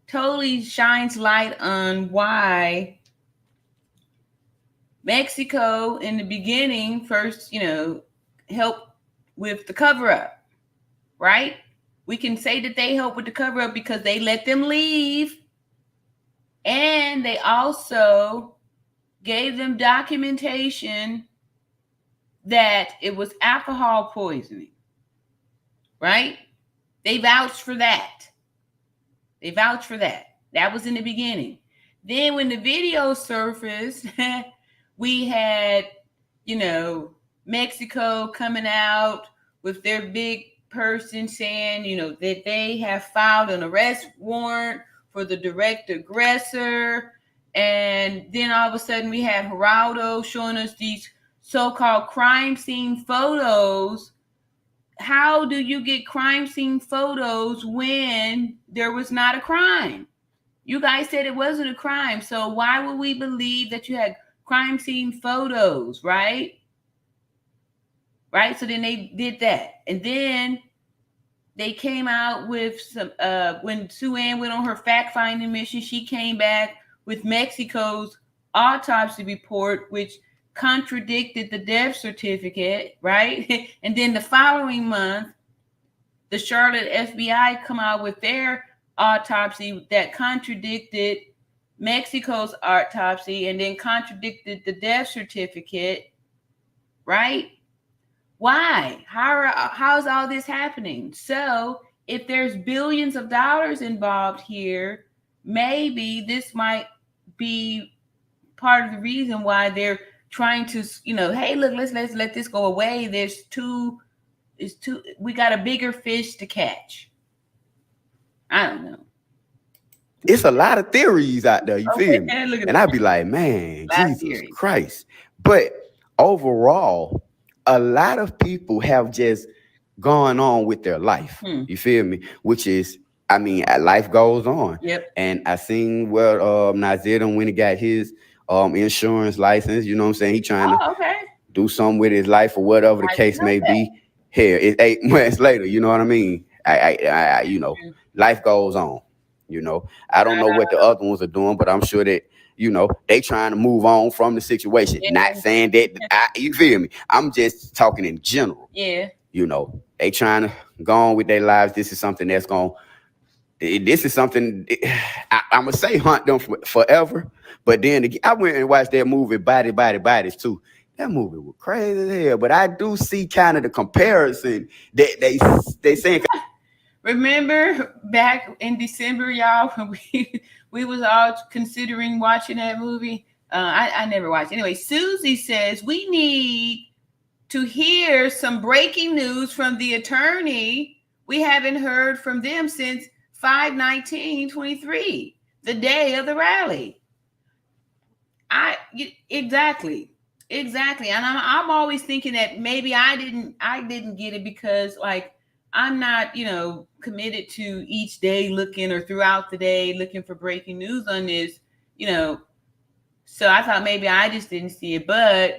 totally shines light on why Mexico in the beginning first, helped with the cover up, right? We can say that they helped with the cover up because they let them leave, and they also gave them documentation that it was alcohol poisoning, right? They vouched for that. They vouched for that. That was in the beginning. Then when the video surfaced, we had, Mexico coming out with their big person saying, that they have filed an arrest warrant for the direct aggressor. And then all of a sudden we had Geraldo showing us these so-called crime scene photos. How do you get crime scene photos when there was not a crime? You guys said it wasn't a crime. So why would we believe that you had crime scene photos, right? Right? So then they did that. And then they came out with some, when Sue Ann went on her fact-finding mission, she came back with Mexico's autopsy report, which contradicted the death certificate, right? And then the following month, the Charlotte FBI come out with their autopsy that contradicted Mexico's autopsy and then contradicted the death certificate, right? Why? How is all this happening? So if there's billions of dollars involved here, maybe this might be part of the reason why they're trying to, hey, look, let's let this go away. We got a bigger fish to catch. I don't know. It's a lot of theories out there, you feel me? And I'd be like, man, Jesus Christ. But overall, a lot of people have just gone on with their life. You feel me? Which is, life goes on. Yep. And I seen where Nazir when he got his insurance license, you know what I'm saying? He trying to do something with his life or whatever the case may be. Here, it's 8 months later, you know what I mean? Life goes on. I don't know what the other ones are doing, but I'm sure that, they trying to move on from the situation. Yeah. Not saying that, you feel me? I'm just talking in general. Yeah. They trying to go on with their lives. This is something I'm going to say hunt them forever. But then again, I went and watched that movie, Bodies, too. That movie was crazy as hell. But I do see kind of the comparison that they saying. Remember back in December, y'all, when we was all considering watching that movie? I never watched. Anyway, Susie says we need to hear some breaking news from the attorney. We haven't heard from them since 5/19/23, the day of the rally. Exactly. And I'm always thinking that maybe I didn't get it because I'm not, committed to each day looking or throughout the day looking for breaking news on this, So I thought maybe I just didn't see it, but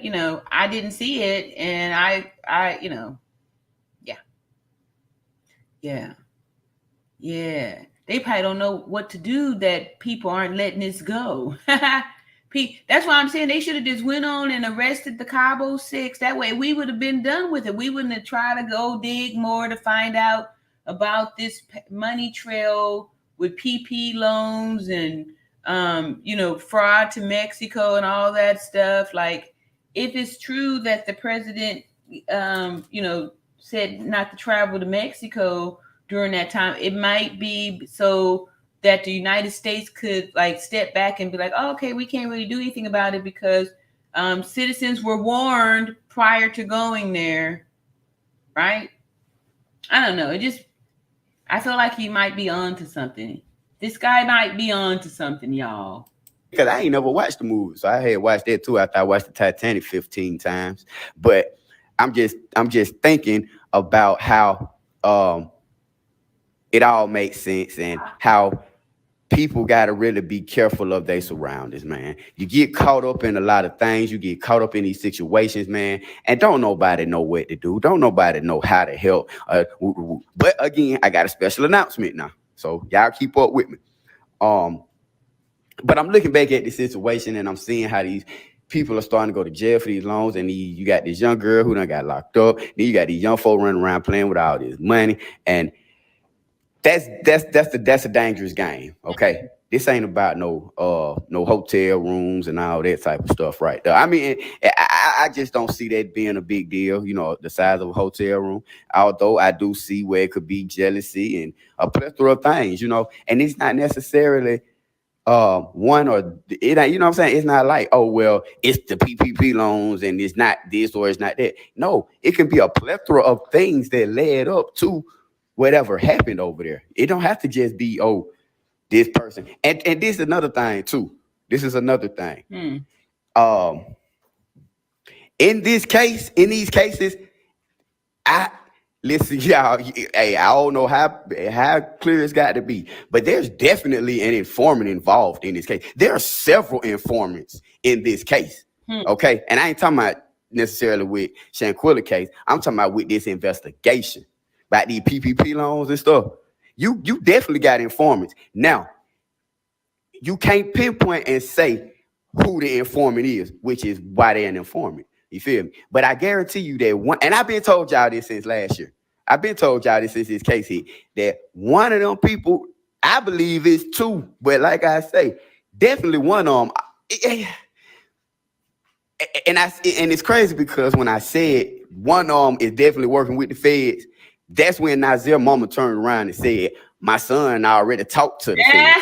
I didn't see it, and I yeah. They probably don't know what to do that people aren't letting this go. That's why I'm saying they should have just went on and arrested the Cabo Six. That way we would have been done with it. We wouldn't have tried to go dig more to find out about this money trail with PP loans and, fraud to Mexico and all that stuff. Like, if it's true that the president, said not to travel to Mexico during that time, it might be so that the United States could step back and be like, oh, okay, we can't really do anything about it because citizens were warned prior to going there, right? I don't know. I feel like he might be on to something. This guy might be on to something, y'all. Because I ain't never watched the movie, so I had watched that too after I watched the Titanic 15 times. But I'm just thinking about how it all makes sense and how people got to really be careful of their surroundings, man. You get caught up in a lot of things. You get caught up in these situations, man, and don't nobody know what to do. Don't nobody know how to help. But again, I got a special announcement now, so y'all keep up with me. But I'm looking back at the situation and I'm seeing how these people are starting to go to jail for these loans, and you got this young girl who done got locked up. Then you got these young folk running around playing with all this money, and that's a dangerous game. Okay, this ain't about no hotel rooms and all that type of stuff right there. I mean, I just don't see that being a big deal. You know, the size of a hotel room. Although I do see where it could be jealousy and a plethora of things. You know, and it's not necessarily one or it ain't, you know what I'm saying? It's not like, oh well, it's the PPP loans and it's not this or it's not that. No, it can be a plethora of things that led up to whatever happened over there. It don't have to just be, oh, this person. And this is another thing too. This is another thing. In these cases, I listen, y'all. Hey, I don't know how clear it's got to be, but there's definitely an informant involved in this case. There are several informants in this case. Okay, and I ain't talking about necessarily with Shanquella case. I'm talking about with this investigation about these PPP loans and stuff. You definitely got informants. Now, you can't pinpoint and say who the informant is, which is why they're an informant. You feel me? But I guarantee you that one, and I've been told y'all this since last year. I've been told y'all this since this case hit, that one of them people, I believe is two, but like I say, definitely one of them. And it's crazy because when I said one of them is definitely working with the feds, that's when Nazir mama turned around and said, my son already talked to the feds.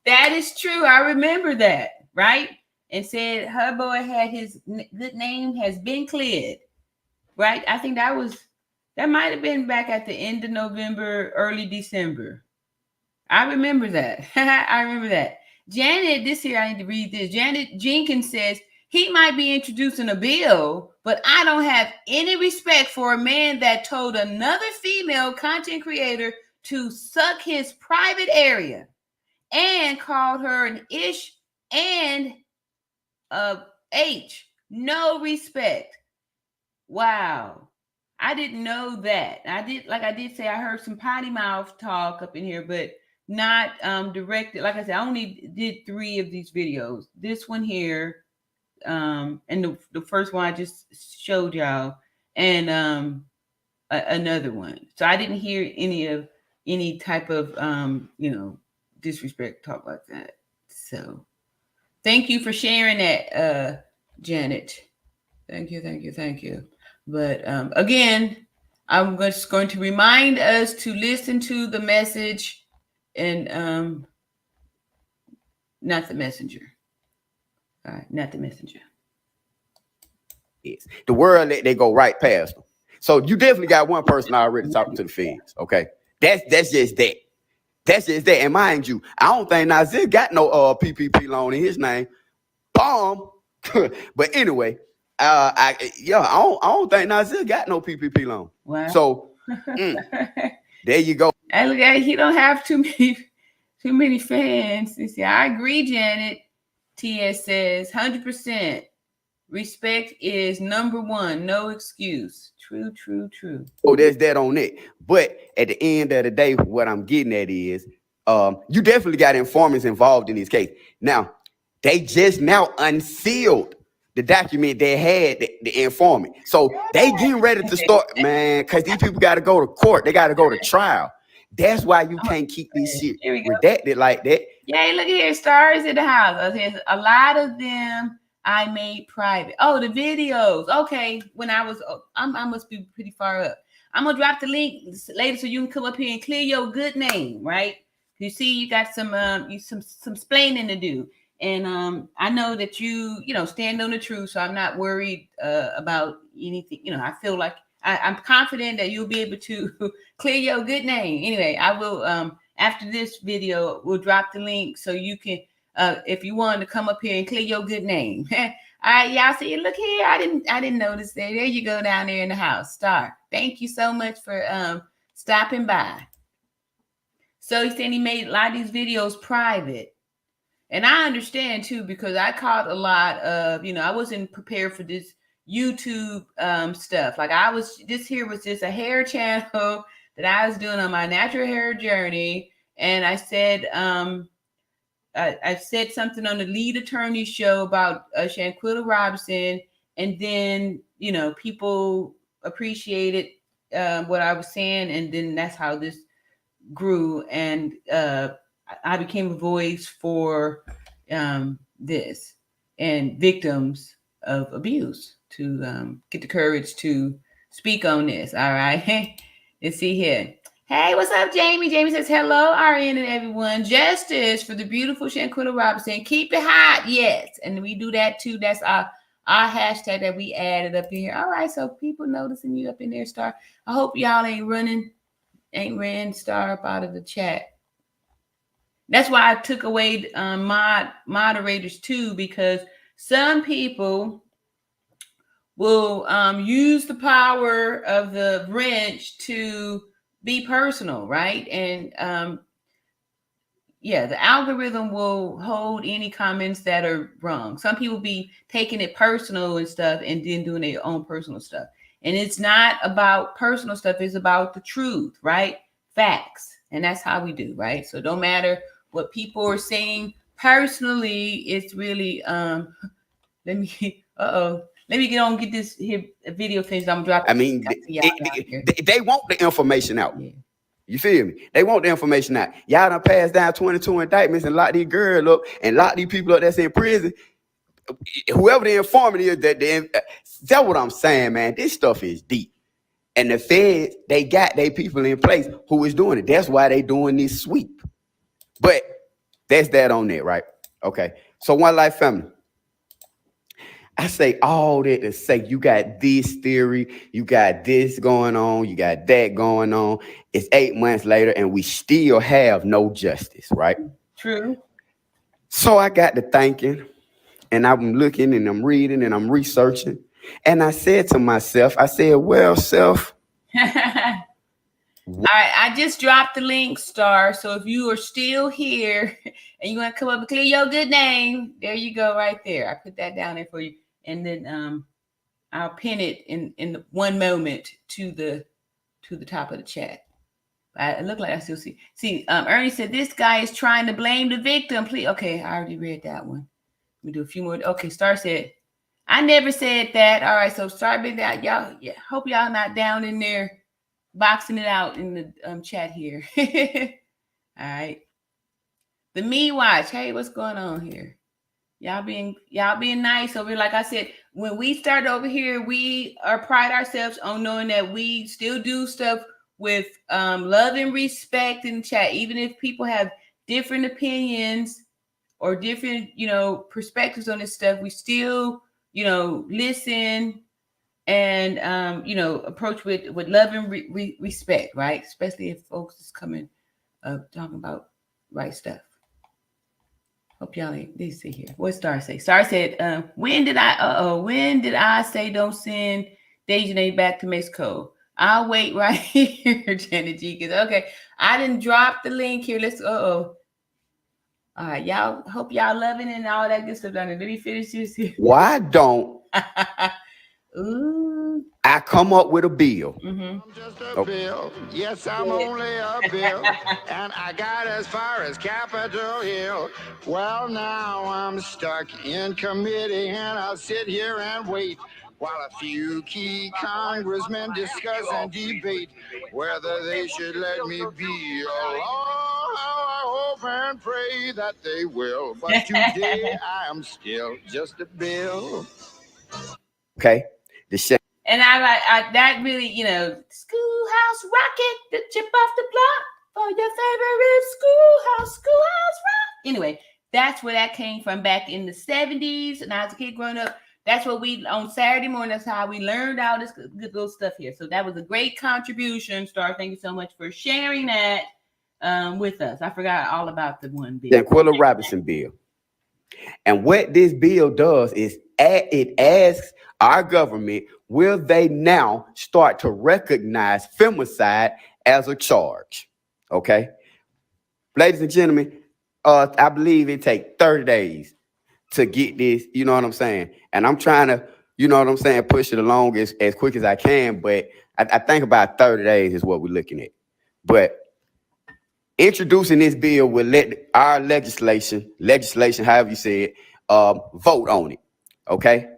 That is true. I remember that, right? And said her boy had his good name has been cleared, right? I think that might have been back at the end of November, early December. I remember that. I remember that. Janet, this here, I need to read this. Janet Jenkins says, he might be introducing a bill, but I don't have any respect for a man that told another female content creator to suck his private area and called her an ish and H. No respect. Wow. I didn't know that. I did say I heard some potty mouth talk up in here, but not directed. Like I said, I only did 3 of these videos. This one here, and the first one I just showed y'all, and another one. So I didn't hear any type of disrespect talk like that. So thank you for sharing that, Janet. Thank you. But again, I'm just going to remind us to listen to the message and not the messenger. All right, not the messenger. Yes. The world, they go right past them. So you definitely got one person already talking to the feds. Okay, that's just that. That's just that. And mind you, I don't think Nazir got no PPP loan in his name. Bomb. But anyway, I don't think Nazir got no PPP loan. Wow. So there you go. I look at he don't have too many fans. You see, I agree, Janet. TS says 100%. Respect is number one. No excuse. True. Oh, there's that on it. But at the end of the day, what I'm getting at is you definitely got informants involved in this case. Now, they just now unsealed the document they had the informant. So they getting ready to start, man, because these people got to go to court. They got to go to trial. That's why you can't keep this shit redacted like that. Yeah, look here, stars in the house. A lot of them I made private. Oh, the videos. Okay, when I must be pretty far up. I'm gonna drop the link later so you can come up here and clear your good name, right? You see, you got some splaining to do, and I know that you stand on the truth, so I'm not worried about anything. I feel like I'm confident that you'll be able to clear your good name. Anyway, I will after this video, we'll drop the link so you can. If you wanted to come up here and clear your good name. All right, y'all see, look here. I didn't notice that. There you go down there in the house. Star. Thank you so much for stopping by. So he's saying he made a lot of these videos private. And I understand too, because I caught a lot of, I wasn't prepared for this YouTube stuff. Like this here was just a hair channel that I was doing on my natural hair journey. And I said, I said something on the lead attorney show about Shanquella Robinson, and then people appreciated what I was saying, and then that's how this grew, and I became a voice for this and victims of abuse to get the courage to speak on this. All right, let's see here. Hey, what's up, Jamie? Jamie says, hello, RN and everyone. Justice for the beautiful Shanquella Robinson. Keep it hot. Yes. And we do that too. That's our hashtag that we added up in here. All right. So people noticing you up in there, Star. I hope y'all ain't ran Star up out of the chat. That's why I took away moderators too, because some people will use the power of the wrench to be personal, right? And the algorithm will hold any comments that are wrong. Some people be taking it personal and stuff and then doing their own personal stuff. And it's not about personal stuff, it's about the truth, right? Facts. And that's how we do, right? So don't matter what people are saying personally, it's really let me get on, get this here video finished. I'm dropping. I mean, they want the information out. Yeah. You feel me? They want the information out. Y'all done passed down 22 indictments and lock these girls up and lock these people up that's in prison. Whoever the informant is, that's what I'm saying, man. This stuff is deep. And the feds, they got their people in place who is doing it. That's why they doing this sweep. But that's that on there, right? Okay. So One Life Family. I say all that to say you got this theory, you got this going on, you got that going on. It's 8 months later and we still have no justice, right? True. So I got to thinking, and I'm looking and I'm reading and I'm researching. And I said to myself, well, self. All right, I just dropped the link, Star. So if you are still here and you want to come up and clear your good name, there you go, right there. I put that down there for you. And then I'll pin it in one moment to the top of the chat. It looked like I still see. Ernie said this guy is trying to blame the victim. Please, okay, I already read that one. Let me do a few more. Okay, Star said, I never said that. All right, so Star big that y'all. Yeah, hope y'all not down in there boxing it out in the chat here. All right, the Me Watch. Hey, what's going on here? Y'all being nice over here. Like I said, when we start over here, we pride ourselves on knowing that we still do stuff with love and respect in the chat. Even if people have different opinions or different, perspectives on this stuff, we still, listen and, approach with love and respect, right? Especially if folks is coming talking about right stuff. Hope y'all they see here. What Star say? Star said, when did I say don't send Dejanay back to Mexico? I'll wait right here, Janet Jenkins. Okay, I didn't drop the link here. Let's all right, y'all. Hope y'all loving and all that good stuff down there. Let me finish this here. Why don't Ooh. I come up with a bill? I'm just a bill. Yes, I'm only a bill. And I got as far as Capitol Hill. Well, now I'm stuck in committee and I'll sit here and wait while a few key congressmen discuss and debate whether they should let me be alone. I hope and pray that they will. But today I am still just a bill. Okay. And I that really, Schoolhouse Rocket, the chip off the block for your favorite schoolhouse rock. Anyway, that's where that came from back in the 70s. And I was a kid growing up. That's what we, on Saturday morning, that's how we learned all this good little stuff here. So that was a great contribution, Star. Thank you so much for sharing that with us. I forgot all about the one bill. Shanquella Robinson bill. And what this bill does is it asks our government, will they now start to recognize femicide as a charge? Okay. Ladies and gentlemen, I believe it takes 30 days to get this, you know what I'm saying? And I'm trying to, push it along as quick as I can, but I think about 30 days is what we're looking at. But introducing this bill will let our legislation, however you say it, vote on it. Okay?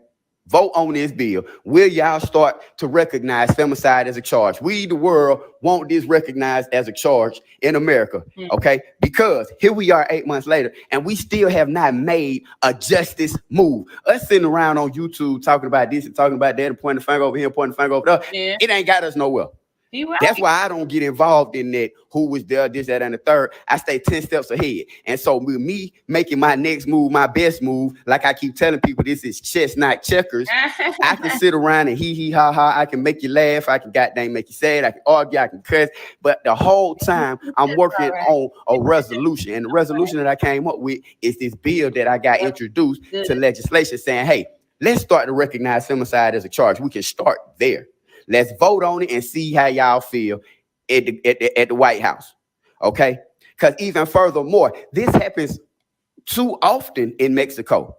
Vote on this bill. Will y'all start to recognize femicide as a charge? We, the world, want this recognized as a charge in America. Okay? Because here we are 8 months later, and we still have not made a justice move. Us sitting around on YouTube talking about this and talking about that and pointing the finger over here, pointing the finger over there, it ain't got us nowhere. Right. That's why I don't get involved in that. Who was there, this, that, and the third. I stay 10 steps ahead. And so with me making my next move, my best move, like I keep telling people, this is chess, not checkers. I can sit around and hee ha ha. I can make you laugh. I can goddamn make you sad. I can argue. I can cuss. But the whole time I'm working on a resolution. And the resolution that I came up with is this bill that I got introduced to legislation saying, hey, let's start to recognize femicide as a charge. We can start there. Let's vote on it and see how y'all feel at the White House, okay? Because even furthermore, this happens too often in Mexico.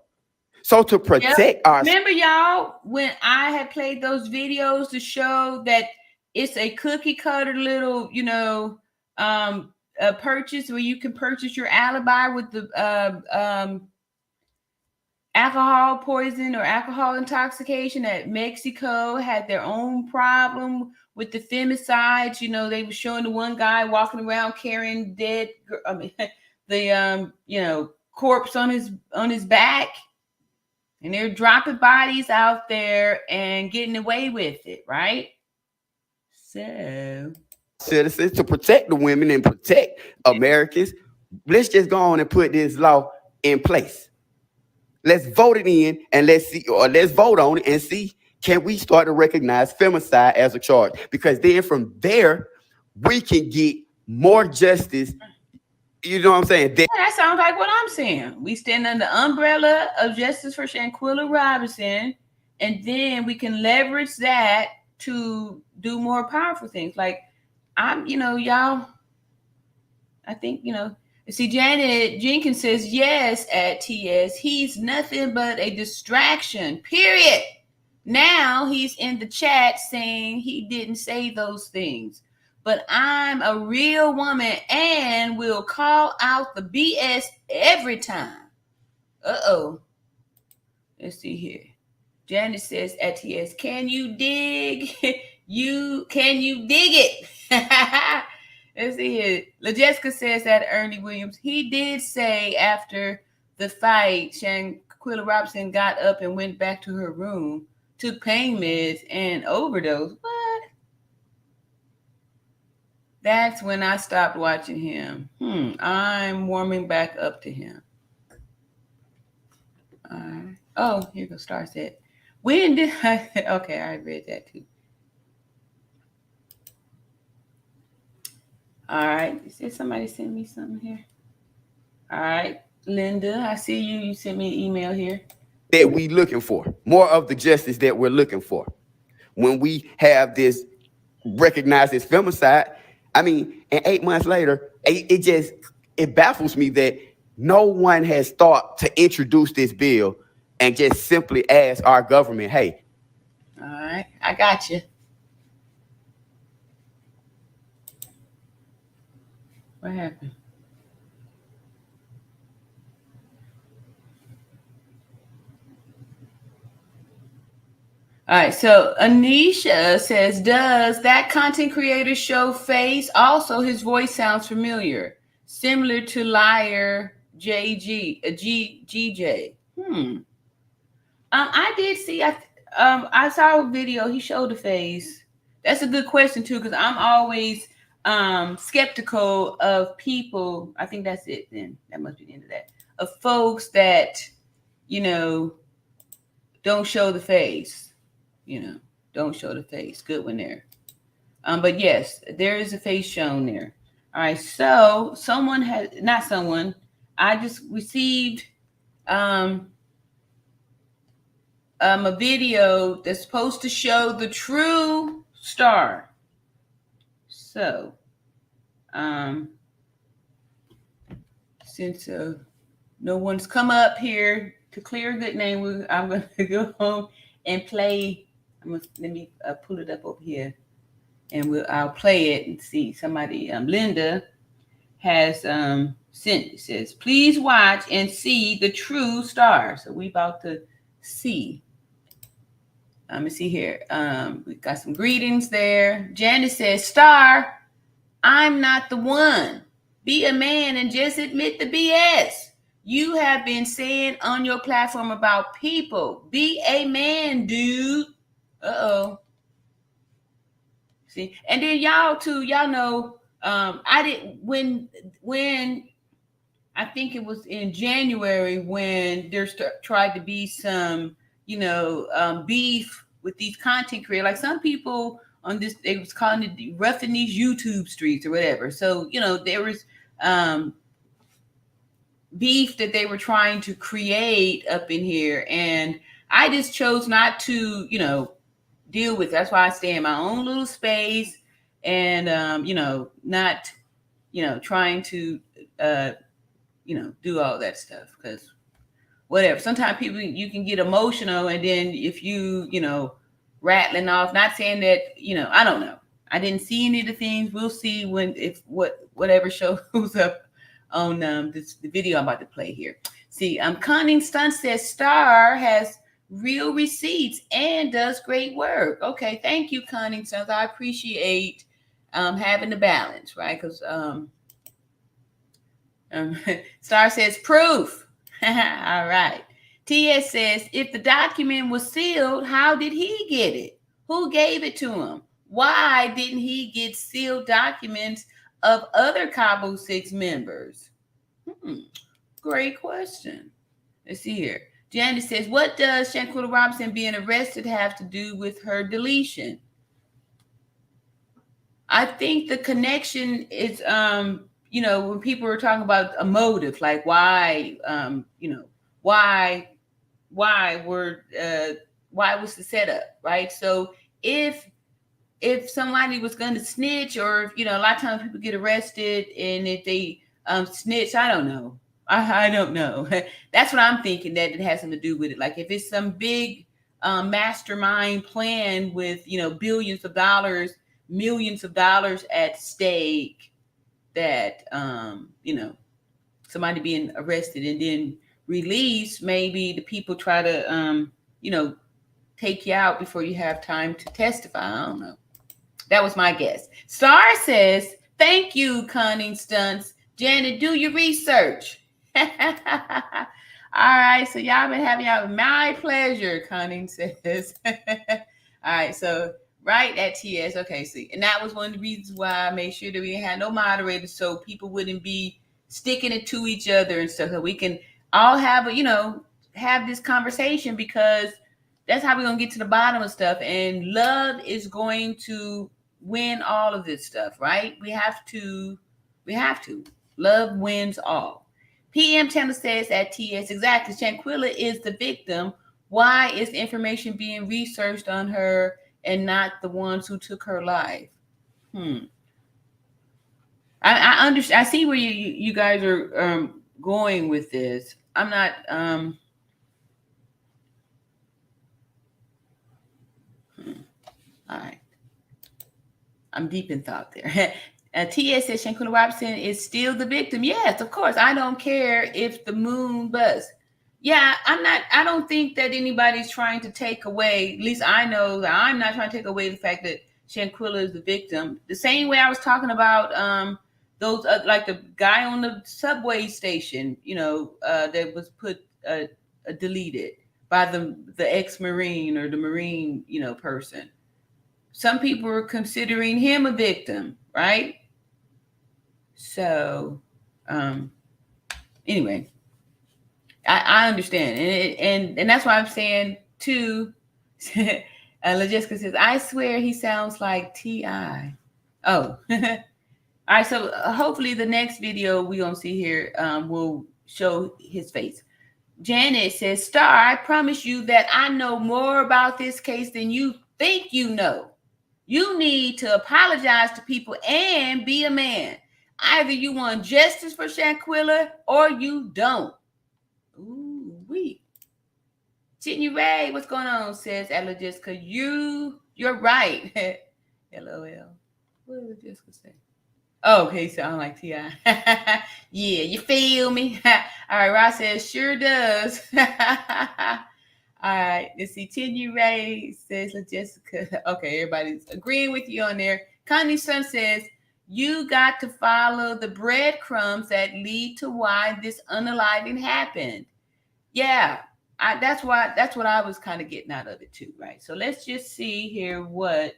So to protect our... Remember, y'all, when I had played those videos to show that it's a cookie cutter little, purchase where you can purchase your alibi with the alcohol poison or alcohol intoxication, that Mexico had their own problem with the femicides. They were showing the one guy walking around carrying corpse on his back, and they're dropping bodies out there and getting away with it, right? So citizens, to protect the women and protect Americans, let's just go on and put this law in place. Let's vote it in and let's vote on it and see, can we start to recognize femicide as a charge? Because then from there, we can get more justice. You know what I'm saying? That sounds like what I'm saying. We stand under the umbrella of justice for Shanquella Robinson, and then we can leverage that to do more powerful things. Like y'all, I think, see, Janet Jenkins says, yes, at TS, he's nothing but a distraction, period. Now he's in the chat saying he didn't say those things. But I'm a real woman and will call out the BS every time. Uh-oh. Let's see here. Janet says at TS, can you dig? Can you dig it? Let's see here. LaJessica says that Ernie Williams, he did say after the fight, Shanquella Robinson got up and went back to her room, took pain meds, and overdosed. What? That's when I stopped watching him. I'm warming back up to him. Oh, here goes Star said. When did I? Okay, I read that too. All right. Did somebody send me something here? All right. Linda, I see you. You sent me an email here. That we looking for. More of the justice that we're looking for. When we have this recognized as femicide, I mean, and 8 months later, it baffles me that no one has thought to introduce this bill and just simply ask our government, hey. All right. I got you. What happened? All right, so Anisha says, does that content creator show face? Also, his voice sounds familiar, similar to Liar GJ. I did see, I saw a video, he showed a face. That's a good question too, because I'm always skeptical of people. I think that's it then. That must be the end of that. Of folks that, don't show the face. Don't show the face. Good one there. But yes, there is a face shown there. All right. So I just received a video that's supposed to show the true star. So, since no one's come up here to clear a good name, I'm going to go home and play. Let me pull it up over here, and I'll play it and see somebody. Linda has sent. It says, please watch and see the true star. So we about to see. Let me see here. We got some greetings there. Janice says, Star, I'm not the one. Be a man and just admit the BS you have been saying on your platform about people. Be a man, dude. Uh-oh. See, and then y'all too, y'all know, I didn't when I think it was in January when there tried to be some, beef with these content creators. Like some people on this, they was calling it roughing these YouTube streets or whatever. So, there was beef that they were trying to create up in here. And I just chose not to, deal with it. That's why I stay in my own little space and, not, trying to, do all that stuff because whatever. Sometimes people, you can get emotional, and then if you, rattling off, not saying that, I don't know. I didn't see any of the things. We'll see whatever shows up on the video I'm about to play here. See, Conning Stunt says Star has real receipts and does great work. Okay, thank you, Conning Stunt. I appreciate having the balance, right? Because Star says proof. All right. TS says, if the document was sealed, how did he get it? Who gave it to him? Why didn't he get sealed documents of other Cabo 6 members? Great question. Let's see here. Janice says, what does Shanquella Robinson being arrested have to do with her deletion? I think the connection is, when people were talking about a motive, like why was the setup, right? So if somebody was going to snitch, or a lot of times people get arrested, and if they snitch, I don't know. I don't know. That's what I'm thinking, that it has something to do with it. Like if it's some big mastermind plan with billions of dollars, millions of dollars at stake, that somebody being arrested and then released, maybe the people try to take you out before you have time to testify. I don't know. That was my guess. Star says, thank you, Conning Stunts. Janet, do your research. All right, so y'all been having out. My pleasure, Conning says. All right, so right at TS. Okay, see, and that was one of the reasons why I made sure that we had no moderators, so people wouldn't be sticking it to each other and stuff. So we can all have have this conversation, because that's how we're gonna get to the bottom of stuff. And love is going to win all of this stuff, right? We have to. Love wins all. PM Channel says at TS, exactly. Shanquella is the victim. Why is information being researched on her and not the ones who took her life? I understand. I see where you guys are going with this. I'm not. All right. I'm deep in thought there. TS says Shanquella Robinson is still the victim. Yes, of course. I don't care if the moon busts. Yeah, I don't think that anybody's trying to take away, at least I know that I'm not trying to take away the fact that Shanquella is the victim. The same way I was talking about those, like the guy on the subway station, that was put deleted by the ex-Marine or the Marine, person. Some people are considering him a victim, right? So, anyway, I understand, and that's why I'm saying too. Jessica says, "I swear he sounds like T.I." Oh, all right. So hopefully the next video we gonna see here will show his face. Janet says, "Star, I promise you that I know more about this case than you think you know. You need to apologize to people and be a man. Either you want justice for Shanquella or you don't." Ooh, wee. Sydney Ray, what's going on? Says Ella Jessica, you're right. LOL. What did Jessica say? Oh, okay, sound like T.I. Yeah, you feel me? All right, Ross says, sure does. All right, let's see. Tenny Ray says, Jessica. Okay, everybody's agreeing with you on there. Connie Sun says, you got to follow the breadcrumbs that lead to why this unaliving happened. Yeah, that's what I was kind of getting out of it too, right? So let's just see here what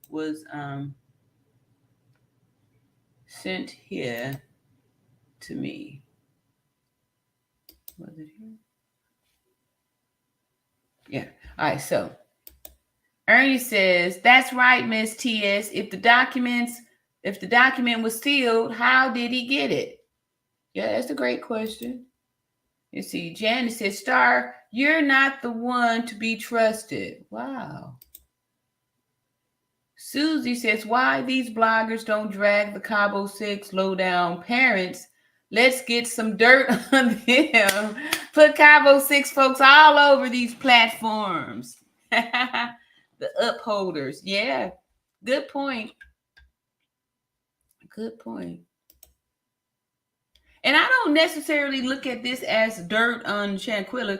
was sent here to me. Was it here? Yeah. All right. So Ernie says, that's right, Miss TS. If the document was sealed, how did he get it? Yeah, that's a great question. You see, Janice says, Star, you're not the one to be trusted. Wow. Susie says, why these bloggers don't drag the Cabo 6 low-down parents? Let's get some dirt on them. Put Cabo 6 folks all over these platforms. The upholders. Yeah, good point. Good point. And I don't necessarily look at this as dirt on Shanquella.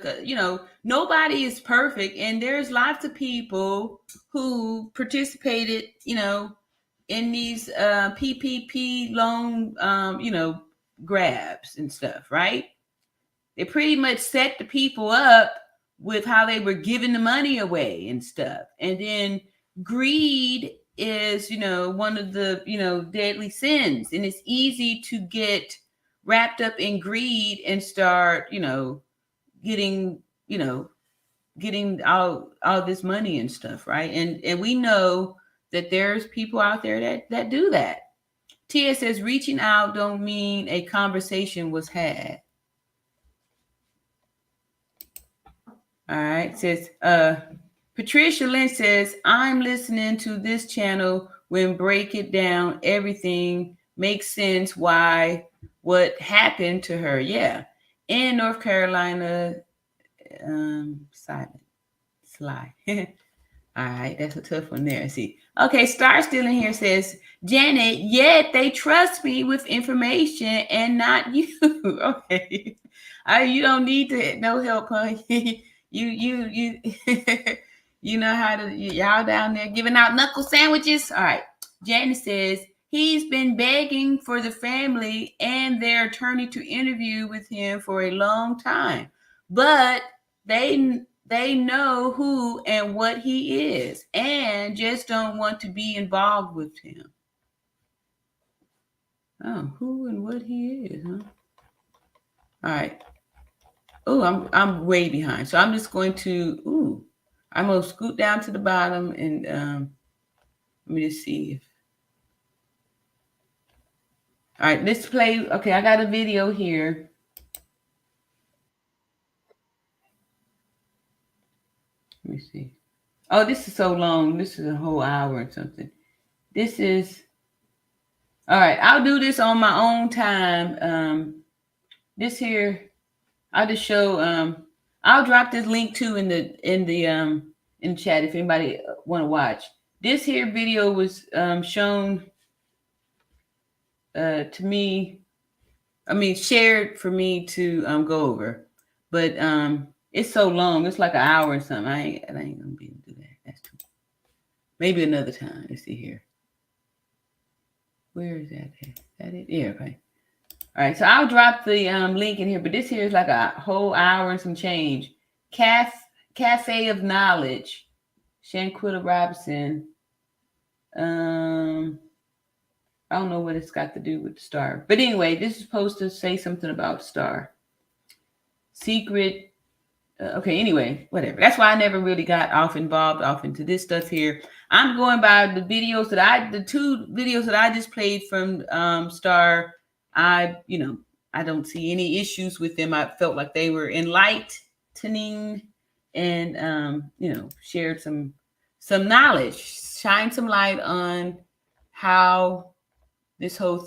Nobody is perfect. And there's lots of people who participated, in these PPP loan, grabs and stuff, right? They pretty much set the people up with how they were giving the money away and stuff. And then greed is, one of the, deadly sins. And it's easy to get wrapped up in greed and start, getting, getting all this money and stuff, right? And we know that there's people out there that do that. Tia says reaching out don't mean a conversation was had. All right. Says Patricia Lynn says, I'm listening to this channel when break it down. Everything makes sense why what happened to her. Yeah. In North Carolina, silent. Sly. All right, that's a tough one there. See. Okay, Star still in here says, Janet, yet they trust me with information and not you. Okay. You don't need to no help, huh? you you know how to y'all down there giving out knuckle sandwiches. All right. Janet says he's been begging for the family and their attorney to interview with him for a long time. But they know who and what he is and just don't want to be involved with him. Oh, who and what he is, huh? All right. Oh, I'm way behind. So I'm just going to I'm gonna scoot down to the bottom and let me just see if all right, let's play. Okay, I got a video here. Let me see. Oh, this is so long. This is a whole hour or something. This is all right. I'll do this on my own time. This here, I'll just show. I'll drop this link too in the chat if anybody want to watch. This here video was shown to me. I mean, shared for me to go over, but it's so long. It's like an hour or something. I ain't gonna be able to do that. That's too. Maybe another time. Let's see here. Where is that? Is that it? Yeah. Okay. All right. So I'll drop the link in here, but this here is like a whole hour and some change. Cafe of Knowledge, Shanquella Robinson. I don't know what it's got to do with Star, but anyway, this is supposed to say something about Star. Secret. Okay, anyway, whatever. That's why I never really got involved into this stuff here. I'm going by the videos the two videos that I just played from Star. I don't see any issues with them. I felt like they were enlightening and shared some knowledge, shine some light on how this whole,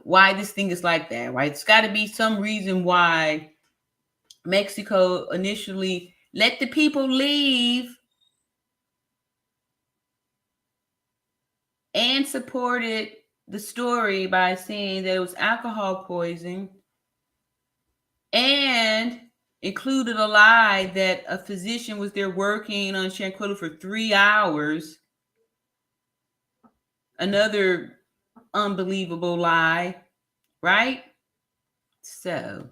why this thing is like that, right? It's got to be some reason why Mexico initially let the people leave and supported the story by saying that it was alcohol poisoning and included a lie that a physician was there working on Shanquella for 3 hours. Another unbelievable lie, right? So,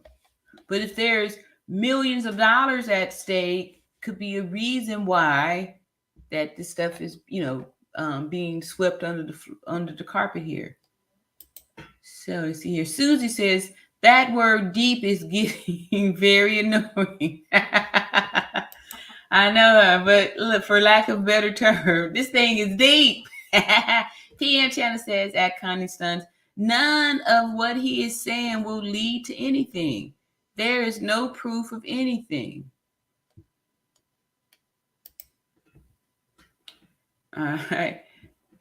but if there's millions of dollars at stake, could be a reason why that this stuff is, being swept under the carpet here. So let's see here. Susie says that word "deep" is getting very annoying. I know her, but look, for lack of a better term, this thing is deep. PM Channel says at Connie Stunts, none of what he is saying will lead to anything. There is no proof of anything. All right.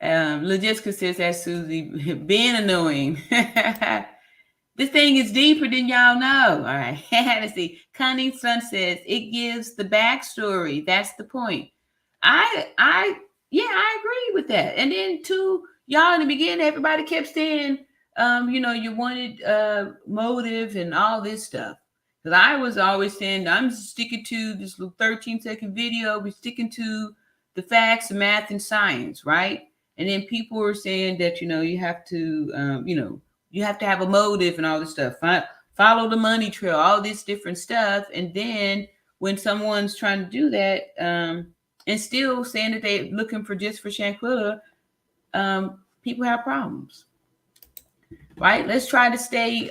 Logistica says that Susie being annoying. This thing is deeper than y'all know. All right. Let's see. Connie Sun says it gives the backstory. That's the point. I agree with that. And then too, y'all in the beginning, everybody kept saying, you wanted motive and all this stuff. Because I was always saying, I'm sticking to this little 13-second video. We're sticking to the facts, math, and science, right? And then people were saying that, you have to, you have to have a motive and all this stuff. Follow the money trail, all this different stuff. And then when someone's trying to do that, and still saying that they're looking for just for Shanquella, people have problems, right? Let's try to stay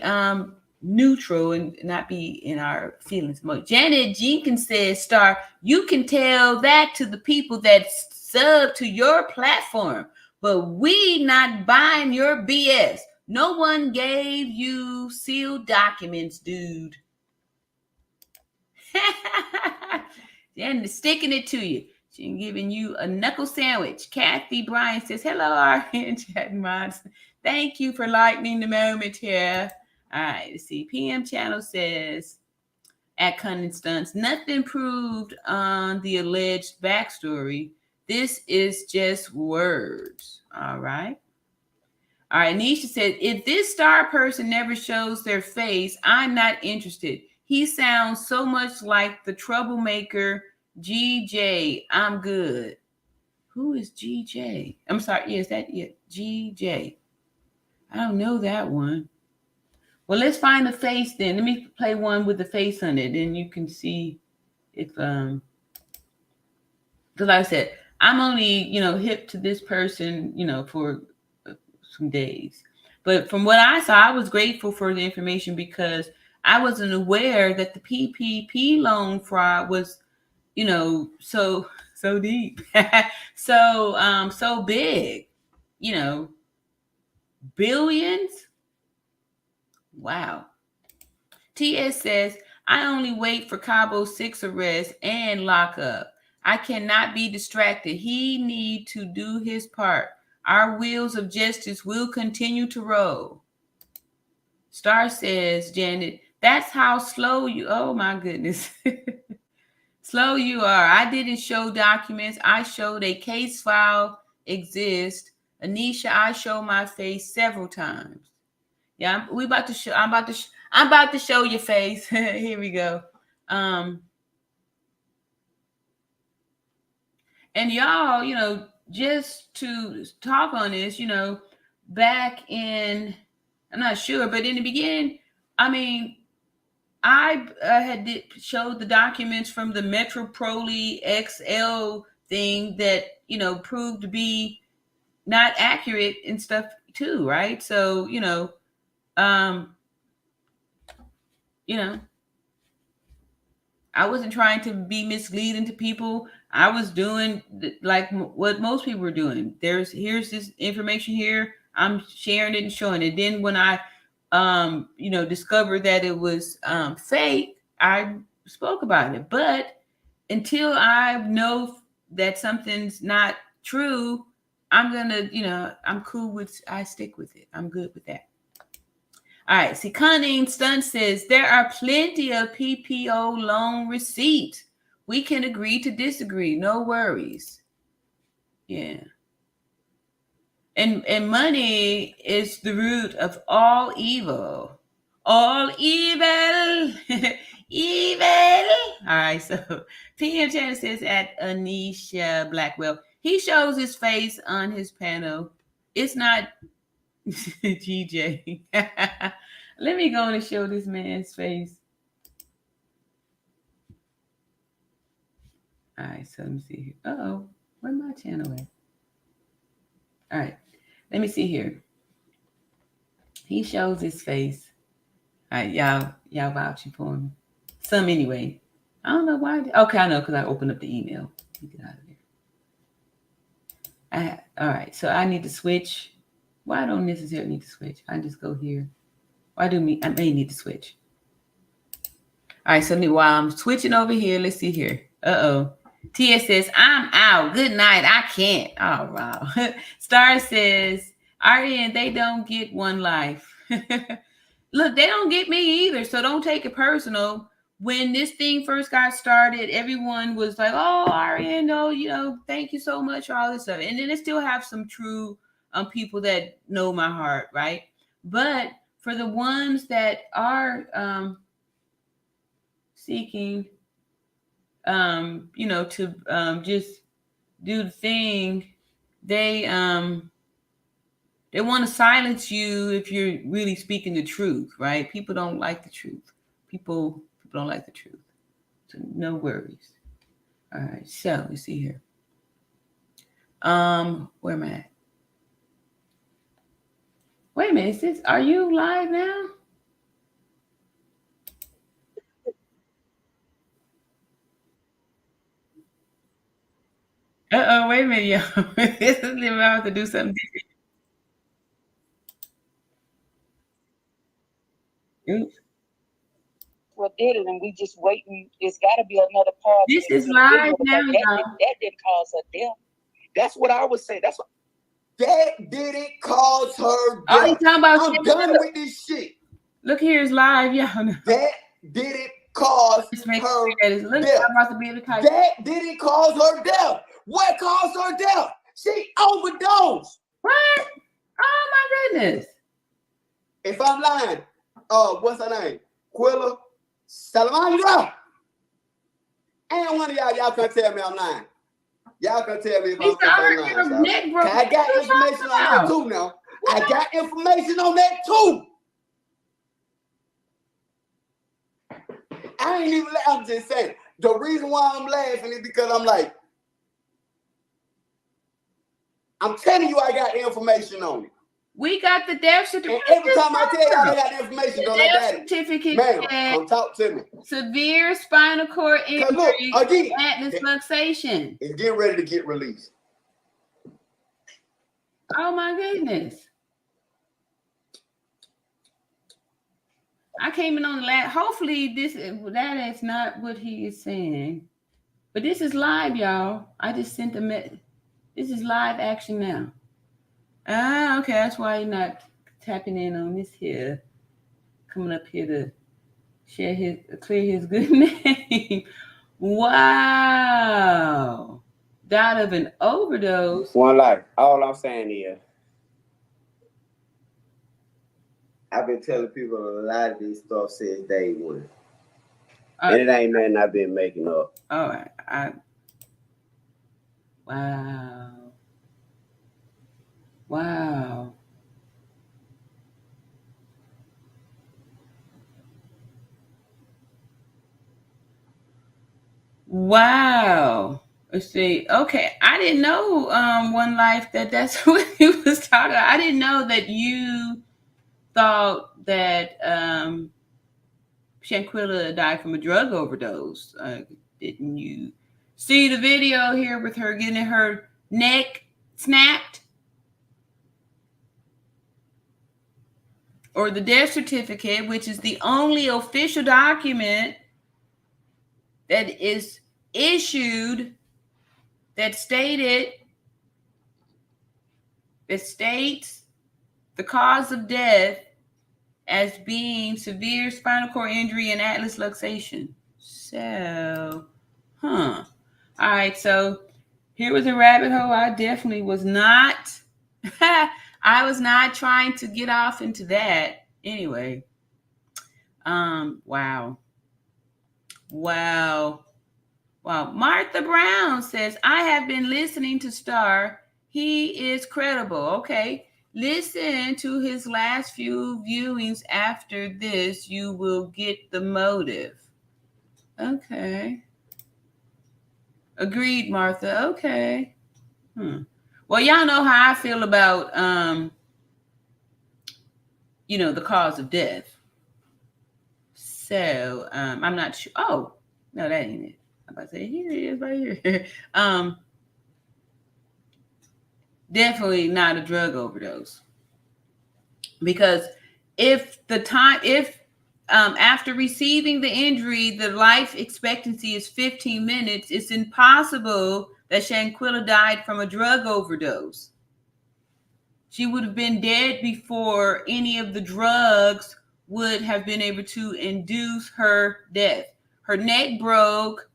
neutral and not be in our feelings mode. Janet Jenkins says, Star, you can tell that to the people that sub to your platform, but we not buying your BS. No one gave you sealed documents, dude. And sticking it to you. She's giving you a knuckle sandwich. Kathy Bryan says, hello, our chat mods. Thank you for lightening the moment here. All right, let's see. PM Channel says, at Cunning Stunts, nothing proved on the alleged backstory. This is just words. All right. All right, Nisha said, if this star person never shows their face, I'm not interested. He sounds so much like the troublemaker GJ. I'm good. Who is GJ? I'm sorry. Is that it? GJ. I don't know that one. Well, let's find the face then. Let me play one with the face on it. Then you can see if, because like I said, I'm only, hip to this person, for some days. But from what I saw, I was grateful for the information because I wasn't aware that the PPP loan fraud was, so deep, so big, billions. Wow. TS says, I only wait for Cabo 6 arrest and lockup. I cannot be distracted. He need to do his part. Our wheels of justice will continue to roll. Star says, Janet, that's how slow you, oh my goodness. Slow you are. I didn't show documents. I showed a case file exists. Anisha, I showed my face several times. Yeah, I'm about to show your face. Here we go. And y'all, just to talk on this, back in, I'm not sure, but in the beginning, I mean, I showed the documents from the Metro Proli XL thing that, proved to be not accurate and stuff too, right? So, I wasn't trying to be misleading to people. I was doing like what most people were doing. Here's this information here. I'm sharing it and showing it. Then when I, discovered that it was fake, I spoke about it. But until I know that something's not true, I'm gonna, I'm cool with. I stick with it. I'm good with that. All right, see, Cunning Stunt says, there are plenty of PPO loan receipts. We can agree to disagree. No worries. Yeah. And money is the root of all evil. All evil. Evil. All right, so PM Channel says at Anisha Blackwell. He shows his face on his panel. It's not GJ. Let me go and show this man's face. All right, so let me see here. Uh-oh, where's my channel at? All right, let me see here. He shows his face. All right, y'all vouching for him. Some anyway. I don't know why. Okay, I know, because I opened up the email. Let me get out of there. All right, so I need to switch. Why don't necessarily need to switch? I just go here. I may need to switch. All right, so while I'm switching over here, let's see here. Uh-oh. TS says, I'm out. Good night. I can't. Oh, wow. Star says, RN, they don't get one life. Look, they don't get me either, so don't take it personal. When this thing first got started, everyone was like, oh, RN, no, thank you so much for all this stuff. And then they still have some true people that know my heart, right? But for the ones that are seeking to just do the thing, they want to silence you if you're really speaking the truth, right? People don't like the truth. People don't like the truth. So no worries. All right, so let's see here. Where am I at? Wait a minute, are you live now? Uh-oh, wait a minute, y'all. This is about to do something different. Oops. What did it, and we just waiting. It's got to be another part. This is live now, y'all. That didn't cause her death. That's what I was saying. That's what that didn't cause her death. Oh, you talking about? I'm done with this shit. Look, here's live, y'all. That didn't cause her death. That didn't cause her death. What caused her death? She overdosed. What? Oh my goodness! If I'm lying, what's her name? Quilla Salamandra. Ain't one of y'all can tell me I'm lying. Y'all can tell me if I'm lying. I got information on that too now. I got information on that too. I ain't even. I'm just saying. The reason why I'm laughing is because I'm like, I'm telling you, I got information on it. We got the death certificate. And every time I tell y'all I got the information, don't I got it? Certificate. Ma'am, come talk to me. Severe spinal cord injury. Look, again, atlas luxation. It's getting ready to get released. Oh my goodness. I came in on the last. Hopefully that is not what he is saying. But this is live, y'all. I just sent a message. This is live action now. Ah, okay. That's why you're not tapping in on this here. Coming up here to clear his good name. Wow. Died of an overdose. One life. All I'm saying is, I've been telling people a lot of this stuff since day one. And it ain't nothing I've been making up. All right. Wow. Wow. Wow. Let's see. Okay. I didn't know One Life that's what he was talking about. I didn't know that you thought that Shanquella died from a drug overdose. Didn't you see the video here with her getting her neck snapped? Or the death certificate, which is the only official document that is issued that states the cause of death as being severe spinal cord injury and atlas luxation. So, All right, so here was a rabbit hole I definitely was not I was not trying to get off into that. Anyway. Wow. Martha Brown says, I have been listening to Star. He is credible. Okay. Listen to his last few viewings. After this, you will get the motive. Okay. Agreed, Martha. Okay. Well, y'all know how I feel about, the cause of death. So, I'm not sure. Oh, no, that ain't it. I'm about to say, here it is right here. Definitely not a drug overdose. Because if after receiving the injury, the life expectancy is 15 minutes, it's impossible that Shanquella died from a drug overdose. She would have been dead before any of the drugs would have been able to induce her death. Her neck broke.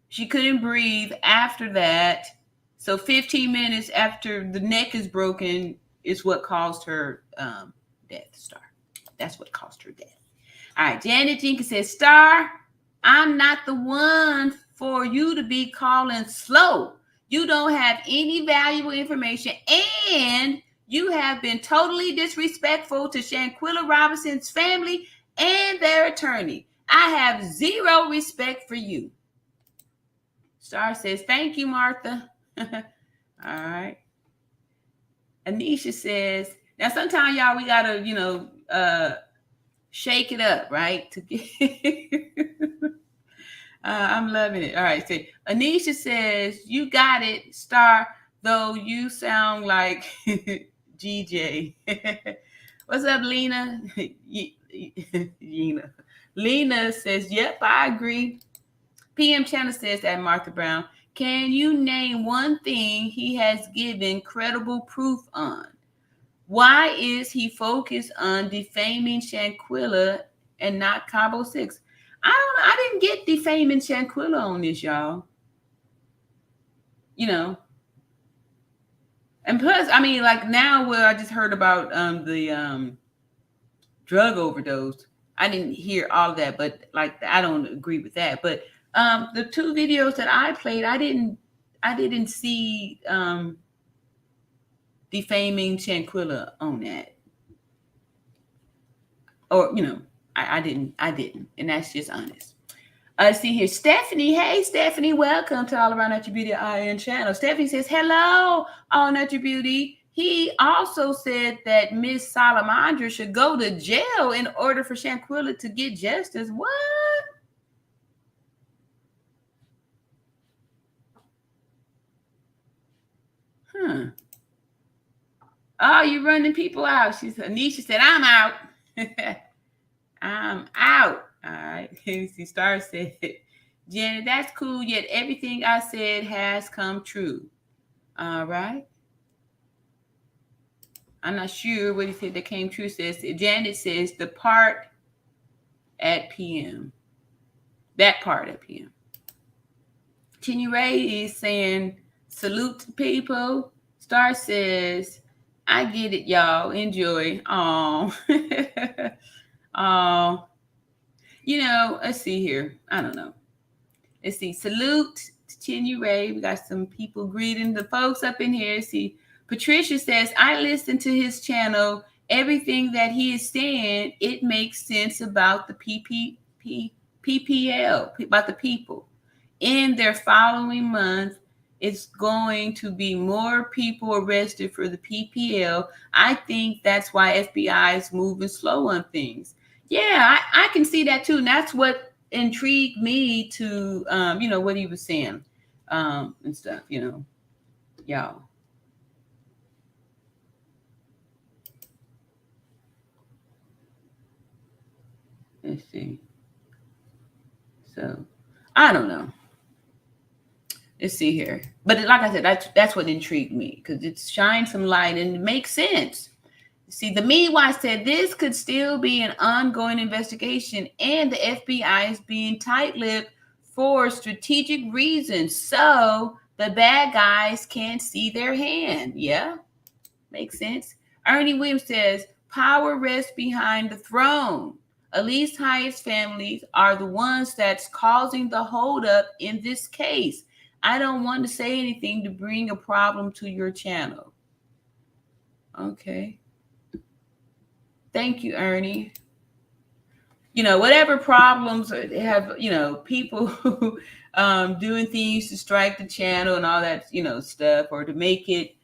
She couldn't breathe after that. So 15 minutes after the neck is broken is what caused her death, Star. That's what caused her death. All right, Janet Jenkins says, Star, I'm not the one for you to be calling slow. You don't have any valuable information, and you have been totally disrespectful to Shanquella Robinson's family and their attorney. I have zero respect for you. Star says, thank you, Martha. All right. Anisha says, now sometimes y'all, we gotta, shake it up, right? To get I'm loving it. All right. So Anisha says, you got it, Star, though you sound like GJ. What's up, Lena? Lena says, yep, I agree. PM Channel says that Martha Brown, can you name one thing he has given credible proof on? Why is he focused on defaming Shanquella and not Cabo 6? I didn't get defaming Shanquella on this, y'all. And plus, I mean, like now where I just heard about the drug overdose, I didn't hear all of that, but like I don't agree with that. But the two videos that I played, I didn't see defaming Shanquella on that. Or, I didn't. And that's just honest. See here, Stephanie. Hey, Stephanie, welcome to All Around Natural Beauty IN channel. Stephanie says, hello, All Natural Beauty. He also said that Miss Salamandra should go to jail in order for Shanquella to get justice. What? Oh, you're running people out. Anisha said, I'm out. I'm out. All right. Star said, Janet, that's cool. Yet everything I said has come true. All right. I'm not sure what he said that came true. Janet says the part at PM. That part at PM. Chinny Ray is saying, salute to people. Star says, I get it, y'all. Enjoy. Oh. Let's see here. I don't know. Let's see. Salute to Chinny Ray. We got some people greeting the folks up in here. See, Patricia says, I listen to his channel. Everything that he is saying, it makes sense about the PPL, about the people. In their following month, it's going to be more people arrested for the PPL. I think that's why FBI is moving slow on things. Yeah, I can see that too. And that's what intrigued me to, what he was saying and stuff, y'all. Let's see. So, I don't know. Let's see here. But like I said, that's what intrigued me because it shines some light and it makes sense. See, the meanwhile said this could still be an ongoing investigation and the FBI is being tight-lipped for strategic reasons so the bad guys can't see their hand. Yeah. Makes sense. Ernie Williams says, power rests behind the throne. Elise Hyatt's families are the ones that's causing the holdup in this case. I don't want to say anything to bring a problem to your channel. Okay. Thank you, Ernie. Whatever problems have, people who doing things to strike the channel and all that, stuff, or to make it,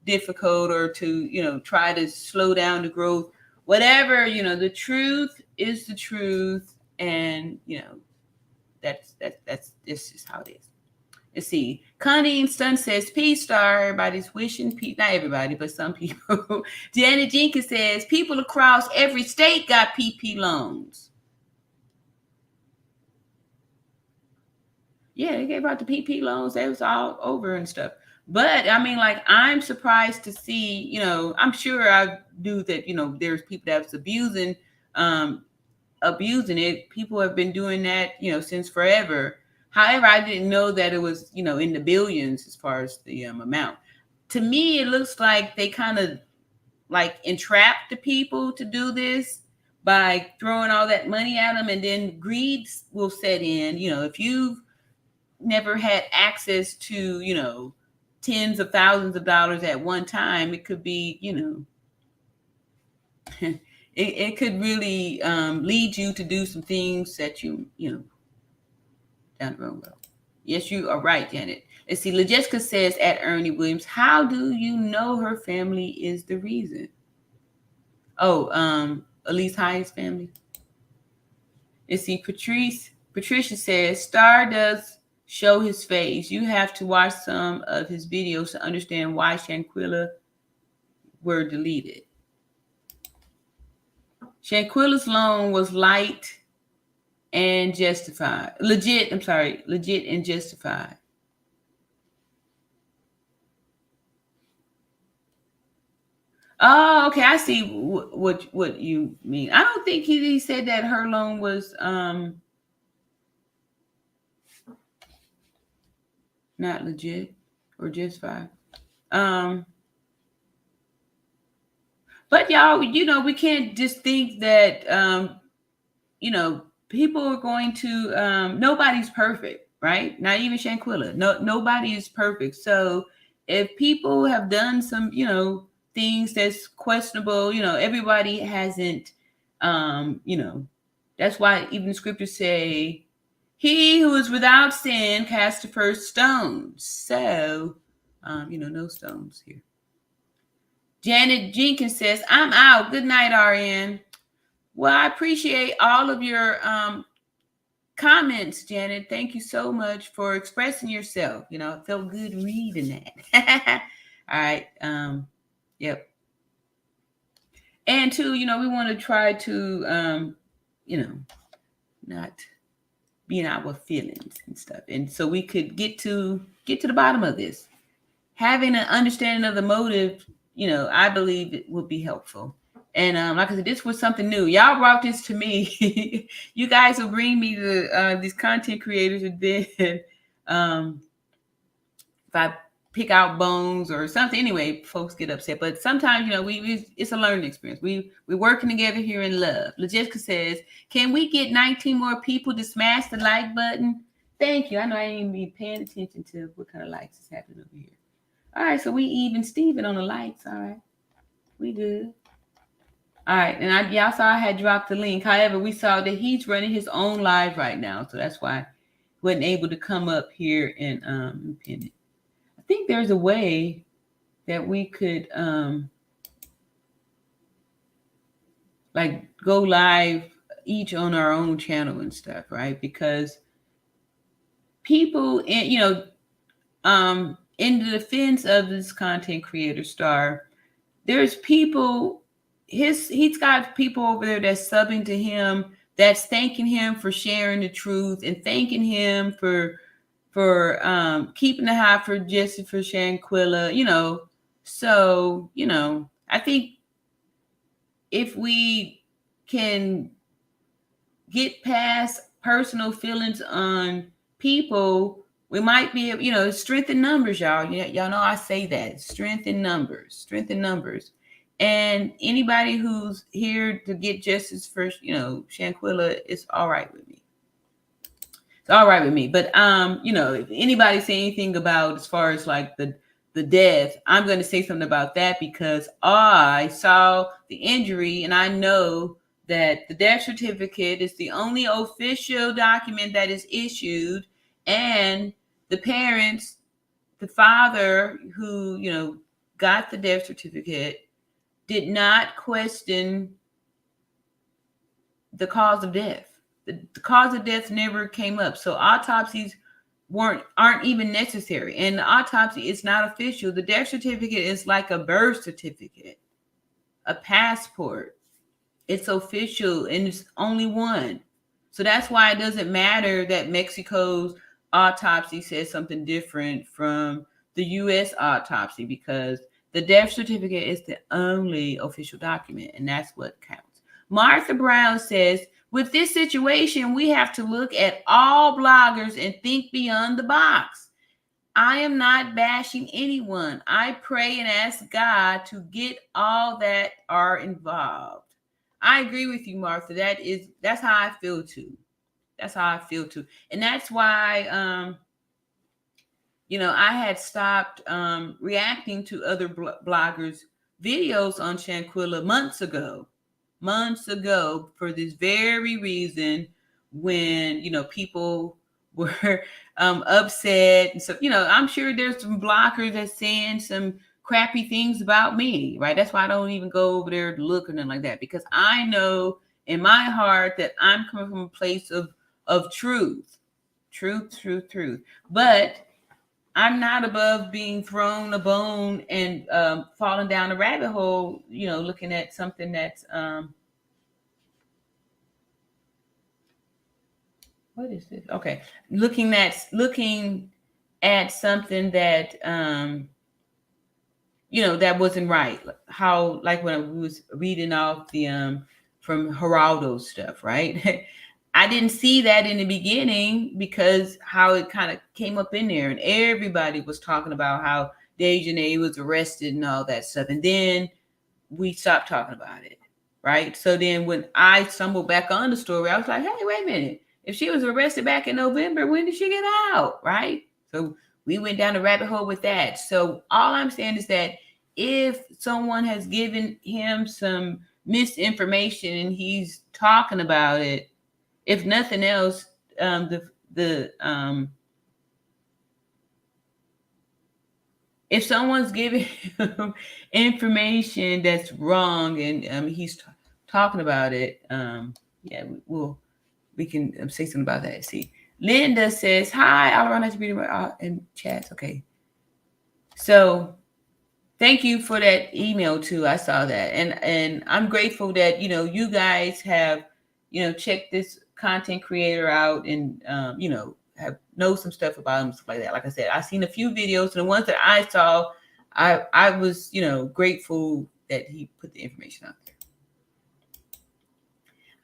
difficult, or to, try to slow down the growth, whatever, the truth is the truth. And, that's this is how it is. Let's see. Connie Stun says, peace, star. Everybody's wishing peace. Not everybody, but some people. Janet Jenkins says, people across every state got PP loans. Yeah, they gave out the PP loans. They was all over and stuff. But I mean, like, I'm surprised to see, I'm sure I do that, there's people that's abusing it. People have been doing that, since forever. However, I didn't know that it was, in the billions as far as the amount. To me, it looks like they kind of like entrapped the people to do this by throwing all that money at them, and then greed will set in. If you've never had access to, tens of thousands of dollars at one time, it could be, it could really lead you to do some things that you down the road. Yes, you are right, Janet. Let's see. LaJessica says at Ernie Williams, how do you know her family is the reason? Oh, Elise Hyatt's family. Let's see. Patricia says, Star does show his face. You have to watch some of his videos to understand why Shanquella were deleted. Shanquella's loan was light and justified. Legit and justified. Oh, okay. I see what you mean. I don't think he said that her loan was not legit or justified. But y'all, we can't just think that people are going to nobody's perfect, right? Not even Shanquella. Nobody is perfect. So if people have done some, things that's questionable, everybody hasn't, that's why even the scriptures say, he who is without sin cast the first stone. So, no stones here. Janet Jenkins says, I'm out. Good night, RN. Well, I appreciate all of your comments, Janet. Thank you so much for expressing yourself. It felt good reading that. All right. Yep. And two, we want to try to, not be in our feelings and stuff. And so we could get to the bottom of this. Having an understanding of the motive, I believe it would be helpful. And like I said, this was something new. Y'all brought this to me. You guys will bring me to these content creators, and then if I pick out bones or something, anyway, folks get upset. But sometimes, we it's a learning experience. We're working together here in love. LaJessica says, can we get 19 more people to smash the like button? Thank you. I know I ain't even be paying attention to what kind of likes is happening over here. All right, so we even Steven on the likes. All right, we good. All right, and y'all saw I had dropped the link. However, we saw that he's running his own live right now, so that's why he wasn't able to come up here and pin it. I think there's a way that we could like go live each on our own channel and stuff, right? Because people, in the defense of this content creator Star, there's people. He's got people over there that's subbing to him, that's thanking him for sharing the truth and thanking him for keeping the high for justice for Shanquella, So, I think if we can get past personal feelings on people We might be, strength in numbers, y'all. Y'all know I say that. Strength in numbers. Strength in numbers. And anybody who's here to get justice for, Shanquella, it's all right with me. It's all right with me. But if anybody say anything about as far as like the death, I'm going to say something about that because I saw the injury and I know that the death certificate is the only official document that is issued, and the parents, the father who, got the death certificate did not question the cause of death. The cause of death never came up. So autopsies aren't even necessary. And the autopsy is not official. The death certificate is like a birth certificate, a passport. It's official and it's only one. So that's why it doesn't matter that Mexico's autopsy says something different from the U.S. autopsy, because the death certificate is the only official document, and that's what counts. Martha Brown says, with this situation, we have to look at all bloggers and think beyond the box. I am not bashing anyone. I pray and ask God to get all that are involved. I agree with you, Martha. That's how I feel too. That's how I feel too. And that's why, I had stopped reacting to other bloggers' videos on Shanquella months ago, for this very reason, when, people were upset. And so, I'm sure there's some bloggers that's saying some crappy things about me, right? That's why I don't even go over there to look or nothing like that, because I know in my heart that I'm coming from a place of truth. But I'm not above being thrown a bone and falling down a rabbit hole, looking at something that's what is this? Okay. Looking at something that that wasn't right. How, like when I was reading off the from Geraldo's stuff, right? I didn't see that in the beginning because how it kind of came up in there, and everybody was talking about how Dejanay was arrested and all that stuff. And then we stopped talking about it, right? So then when I stumbled back on the story, I was like, hey, wait a minute. If she was arrested back in November, when did she get out, right? So we went down the rabbit hole with that. So all I'm saying is that if someone has given him some misinformation and he's talking about it, if nothing else, if someone's giving him information that's wrong and he's talking about it, we can say something about that. See, Linda says, hi, I'll run out to be in chats. Okay. So thank you for that email too. I saw that. And I'm grateful that, you guys have, checked this content creator out and, know some stuff about him, stuff like that. Like I said, I've seen a few videos, and the ones that I saw, I was, grateful that he put the information out there.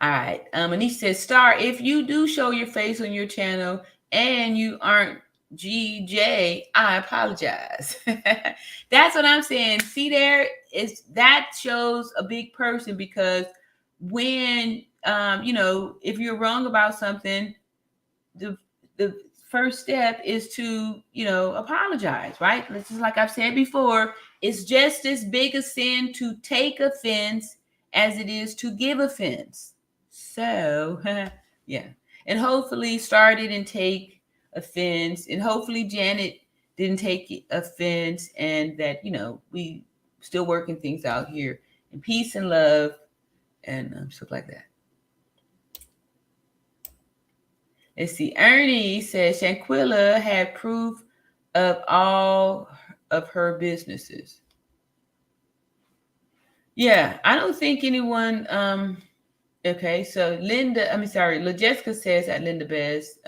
All right. And he says, Star, if you do show your face on your channel and you aren't GJ, I apologize. That's what I'm saying. See, that shows a big person, because when if you're wrong about something, the first step is to apologize, right? This is like I've said before, it's just as big a sin to take offense as it is to give offense. So yeah, and hopefully Star didn't take offense, and hopefully Janet didn't take offense, and that we still working things out here in peace and love and stuff like that. Let's see. Ernie says Shanquella had proof of all of her businesses. Yeah, I don't think anyone. Okay, so LaJessica says that Linda Bez.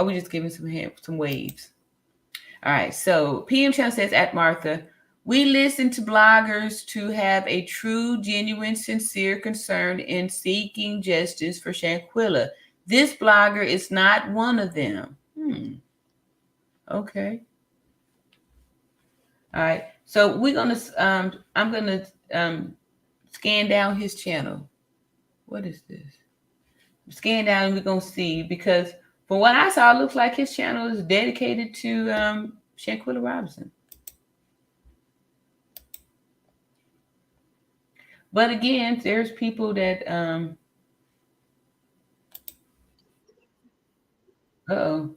We just giving some waves. All right, so PM Channel says at Martha, we listen to bloggers to have a true, genuine, sincere concern in seeking justice for Shanquella. This blogger is not one of them. Okay. All right. So we're gonna I'm gonna scan down his channel. What is this? Scan down and we're gonna see, because from what I saw, it looks like his channel is dedicated to Shanquella Robinson. But again, there's people that uh-oh.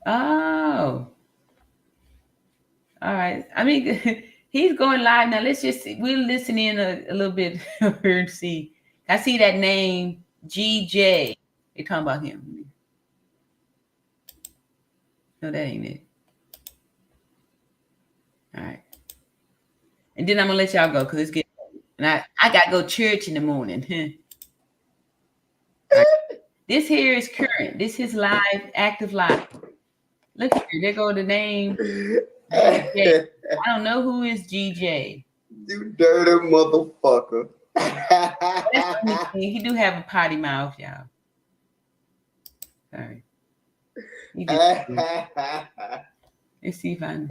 Oh. All right. I mean, he's going live now. Let's just we'll listen in a little bit and see. I see that name, GJ. They talking about him. No, that ain't it. All right. And then I'm gonna let y'all go because it's getting and I gotta go church in the morning. Right. This here is current. This is live, active live. Look here, there go the name. GJ. I don't know who is GJ. You dirty motherfucker. He do have a potty mouth, y'all. Sorry. Let's see if I.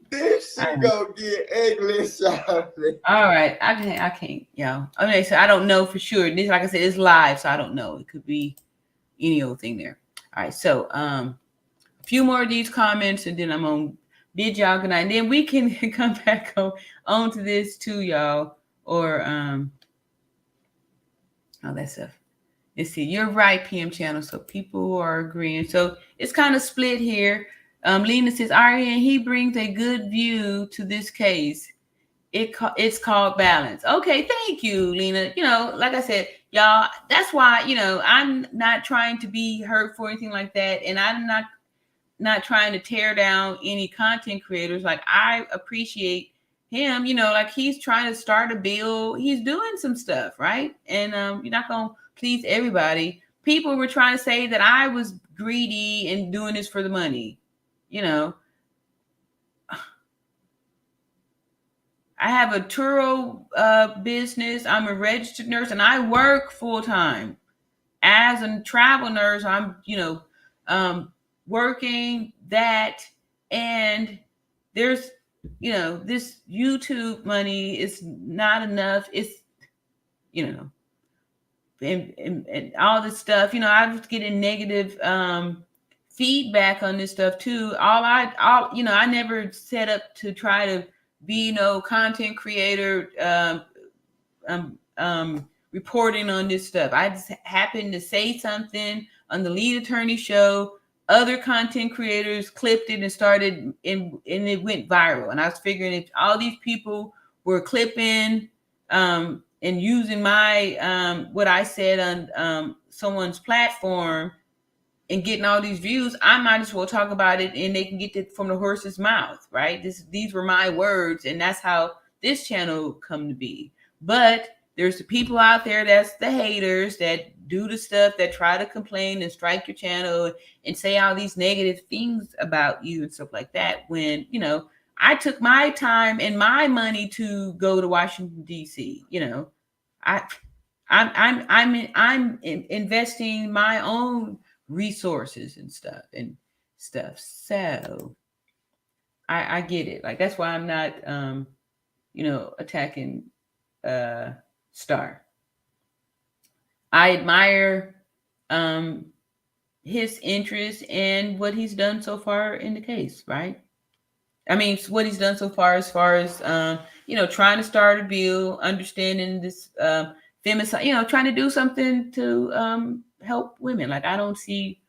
This shit gonna get ugly, Charlie. All right, I can't, y'all. Okay, so I don't know for sure. This, like I said, it's live, so I don't know. It could be any old thing there. All right, so a few more of these comments, and then I'm gonna bid y'all good night, and then we can come back on to this too, y'all, or all that stuff. Let's see. You're right, PM channel. So people are agreeing. So it's kind of split here. Lena says, Ariane, he brings a good view to this case. It's called balance. Okay, thank you, Lena. You know, like I said, y'all, that's why, you know, I'm not trying to be hurtful or anything like that. And I'm not trying to tear down any content creators. Like, I appreciate him, you know, like he's trying to start a bill. He's doing some stuff, right? And you're not going to please everybody. People were trying to say that I was greedy and doing this for the money. You know, I have a Turo business. I'm a registered nurse and I work full time. As a travel nurse, I'm, you know, working that, and there's, you know, this YouTube money is not enough. It's, you know, and all this stuff, you know, I was getting negative feedback on this stuff too. You know, I never set up to try to be no content creator reporting on this stuff. I just happened to say something on the lead attorney show. Other content creators clipped it and started and it went viral. And I was figuring if all these people were clipping and using my what I said on someone's platform and getting all these views, I might as well talk about it and they can get it from the horse's mouth, right? These were my words, and that's how this channel come to be. But there's the people out there that's the haters that do the stuff, that try to complain and strike your channel and say all these negative things about you and stuff like that. When, you know, I took my time and my money to go to Washington, D.C. You know, I'm investing my own resources and stuff. So I get it. Like, that's why I'm not you know, attacking Star. I admire his interest and what he's done so far in the case, right? I mean, what he's done so far as you know, trying to start a bill, understanding this femicide, you know, trying to do something to help women. Like, I don't see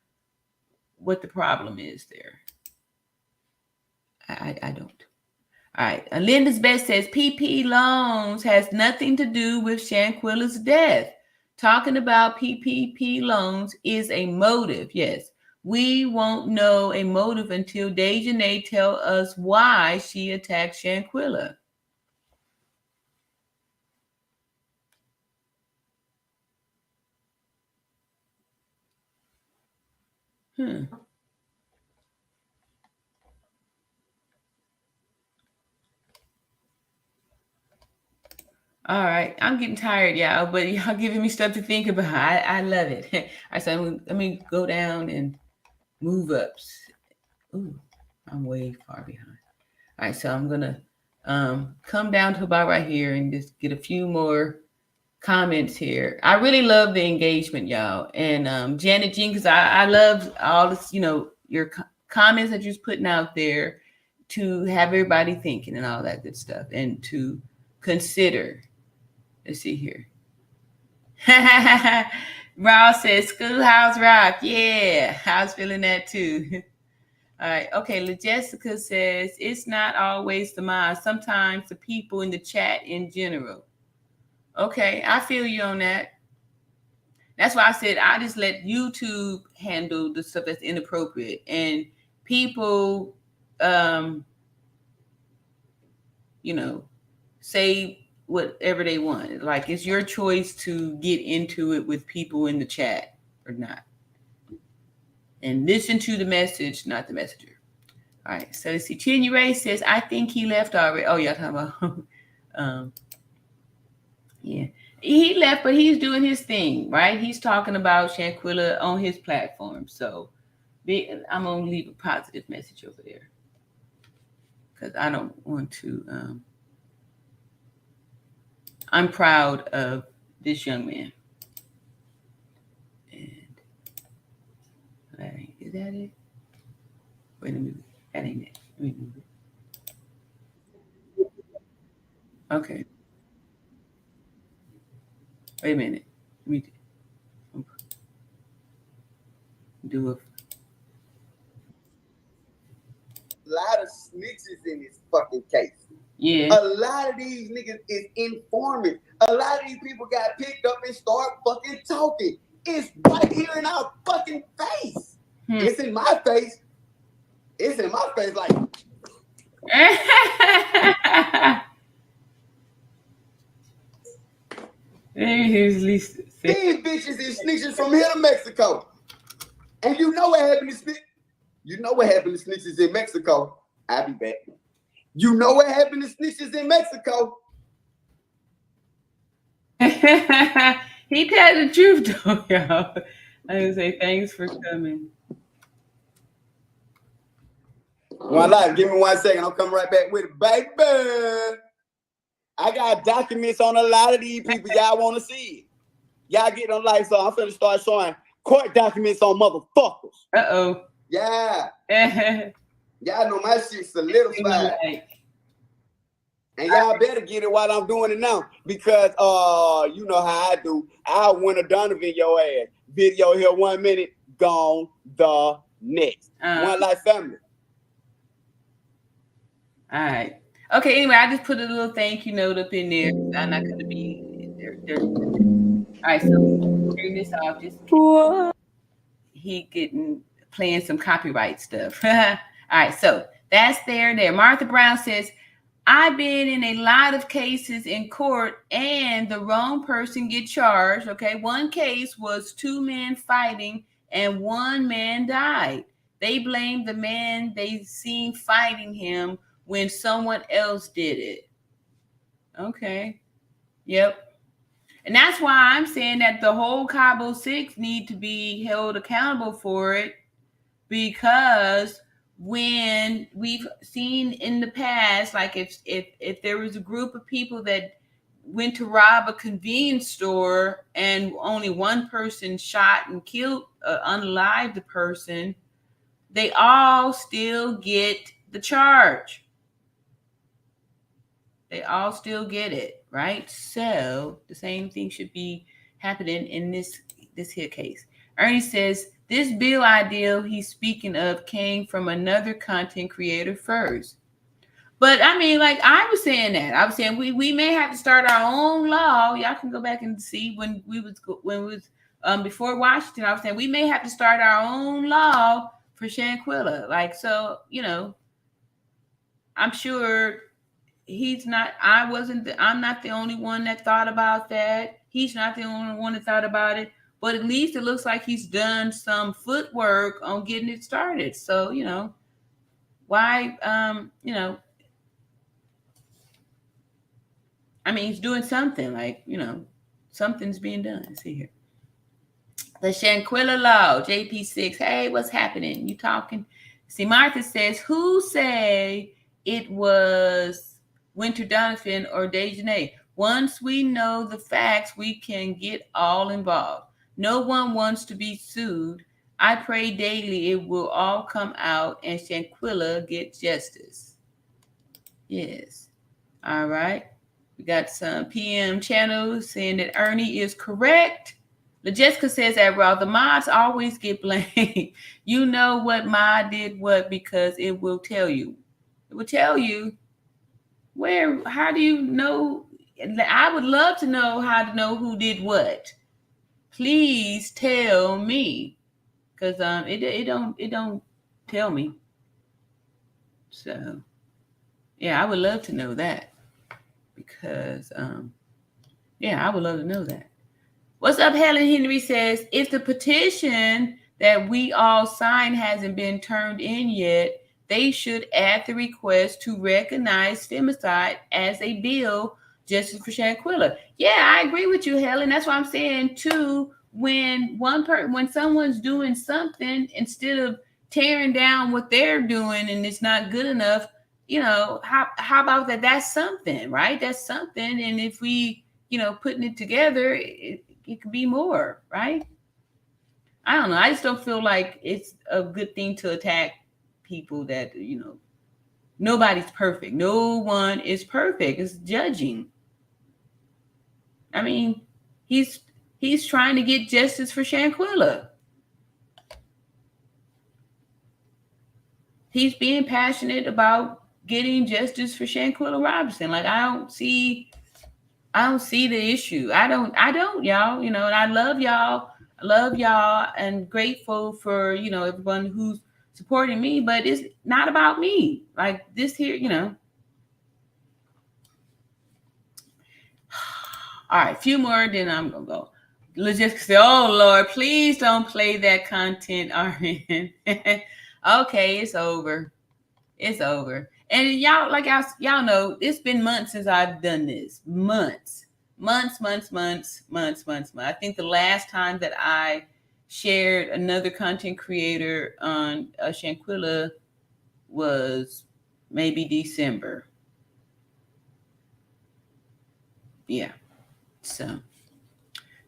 what the problem is there. I don't. All right. Linda's Best says PP loans has nothing to do with Shanquella's death. Talking about PPP loans is a motive. Yes. We won't know a motive until Dejanay tell us why she attacked Shanquella. All right, I'm getting tired, y'all, but y'all giving me stuff to think about. I love it. All right, so let me go down and move up. Ooh, I'm way far behind. All right, so I'm gonna come down to about right here and just get a few more comments here. I really love the engagement, y'all. And Janet Jenkins, I love all this, your comments that you're putting out there to have everybody thinking and all that good stuff and to consider. Let's see here. Ross says Schoolhouse Rock. Yeah, I was feeling that too. All right. Okay. Jessica says it's not always the mind. Sometimes the people in the chat in general. Okay, I feel you on that. That's why I said I just let YouTube handle the stuff that's inappropriate, and people, say whatever they want. Like it's your choice to get into it with people in the chat or not, and listen to the message, not the messenger. All right. So let's see. Chinny Ray says I think he left already. Oh, y'all talking about? Yeah. He left, but he's doing his thing, right? He's talking about Shanquella on his platform. So I'm going to leave a positive message over there because I don't want to. I'm proud of this young man. And is that it? Wait a minute. That ain't it. Let me move it. Okay. Wait a minute. Let me do a lot of snitches in this fucking case. Yeah. A lot of these niggas is informing. A lot of these people got picked up and start fucking talking. It's right here in our fucking face. It's in my face. It's in my face like. These bitches is snitches from here to Mexico. And you know what happened to snitches? You know what happened to snitches in Mexico? I'll be back. You know what happened to snitches in Mexico? He tells the truth though, y'all. I would say thanks for coming. One life, give me 1 second. I'll come right back with it, baby. I got documents on a lot of these people. Y'all want to see it. Y'all get on live, so I'm finna start showing court documents on motherfuckers. Uh-oh. Yeah. Y'all know my shit solidified. And y'all better get it while I'm doing it now. Because you know how I do. I want to Donovan your ass. Video here 1 minute, gone the next. One life family. All right. Okay, anyway, I just put a little thank you note up in there. I'm not going to be there. All right, so turn this off. Just playing some copyright stuff. All right, so that's there. Martha Brown says, I've been in a lot of cases in court and the wrong person get charged. Okay, one case was 2 men fighting and 1 man died. They blamed the man they seen fighting him when someone else did it. Okay. Yep. And that's why I'm saying that the whole Cabo 6 need to be held accountable for it, because when we've seen in the past, like if there was a group of people that went to rob a convenience store and only one person shot and killed, unalived the person, they all still get the charge. They all still get it, right? So the same thing should be happening in this here case. Ernie says, this bill idea he's speaking of came from another content creator first. But I mean, like I was saying that. I was saying we may have to start our own law. Y'all can go back and see when we was before Washington. I was saying we may have to start our own law for Shanquella. Like, so, I'm sure I'm not the only one that thought about that. He's not the only one that thought about it. But at least it looks like he's done some footwork on getting it started. So, why, I mean, he's doing something, like, something's being done. Let's see here. The Shanquella Law, JP6. Hey, what's happening? You talking? See, Martha says, who say it was Winter Donovan or Dejanay? Once we know the facts, we can get all involved. No one wants to be sued. I pray daily it will all come out and Shanquella get justice. Yes. All right. We got some PM channels saying that Ernie is correct. Jessica says that, well, the mods always get blamed. You know what mod did what because it will tell you. It will tell you where. How do you know? I would love to know how to know who did what. Please tell me, because it don't tell me. So yeah, I would love to know that, because yeah, I would love to know that. What's up, Helen Henry says, if the petition that we all signed hasn't been turned in yet, they should add the request to recognize femicide as a bill, justice for Shanquella. Yeah, I agree with you, Helen. That's what I'm saying too. When when someone's doing something, instead of tearing down what they're doing and it's not good enough, how about that? That's something, right? That's something. And if we, putting it together, it could be more, right? I don't know. I just don't feel like it's a good thing to attack people that, nobody's perfect. No one is perfect. It's judging. I mean, he's trying to get justice for Shanquella. He's being passionate about getting justice for Shanquella Robinson. Like, I don't see the issue. I don't, y'all, and I love y'all. I love y'all and grateful for, everyone who's supporting me, but it's not about me. Like this here, All right, a few more, then I'm going to go. Let's just say, oh, Lord, please don't play that content, RN. Okay, it's over. It's over. And y'all, like y'all know, it's been months since I've done this. Months. I think the last time that I shared another content creator on Shanquella was maybe December. Yeah. So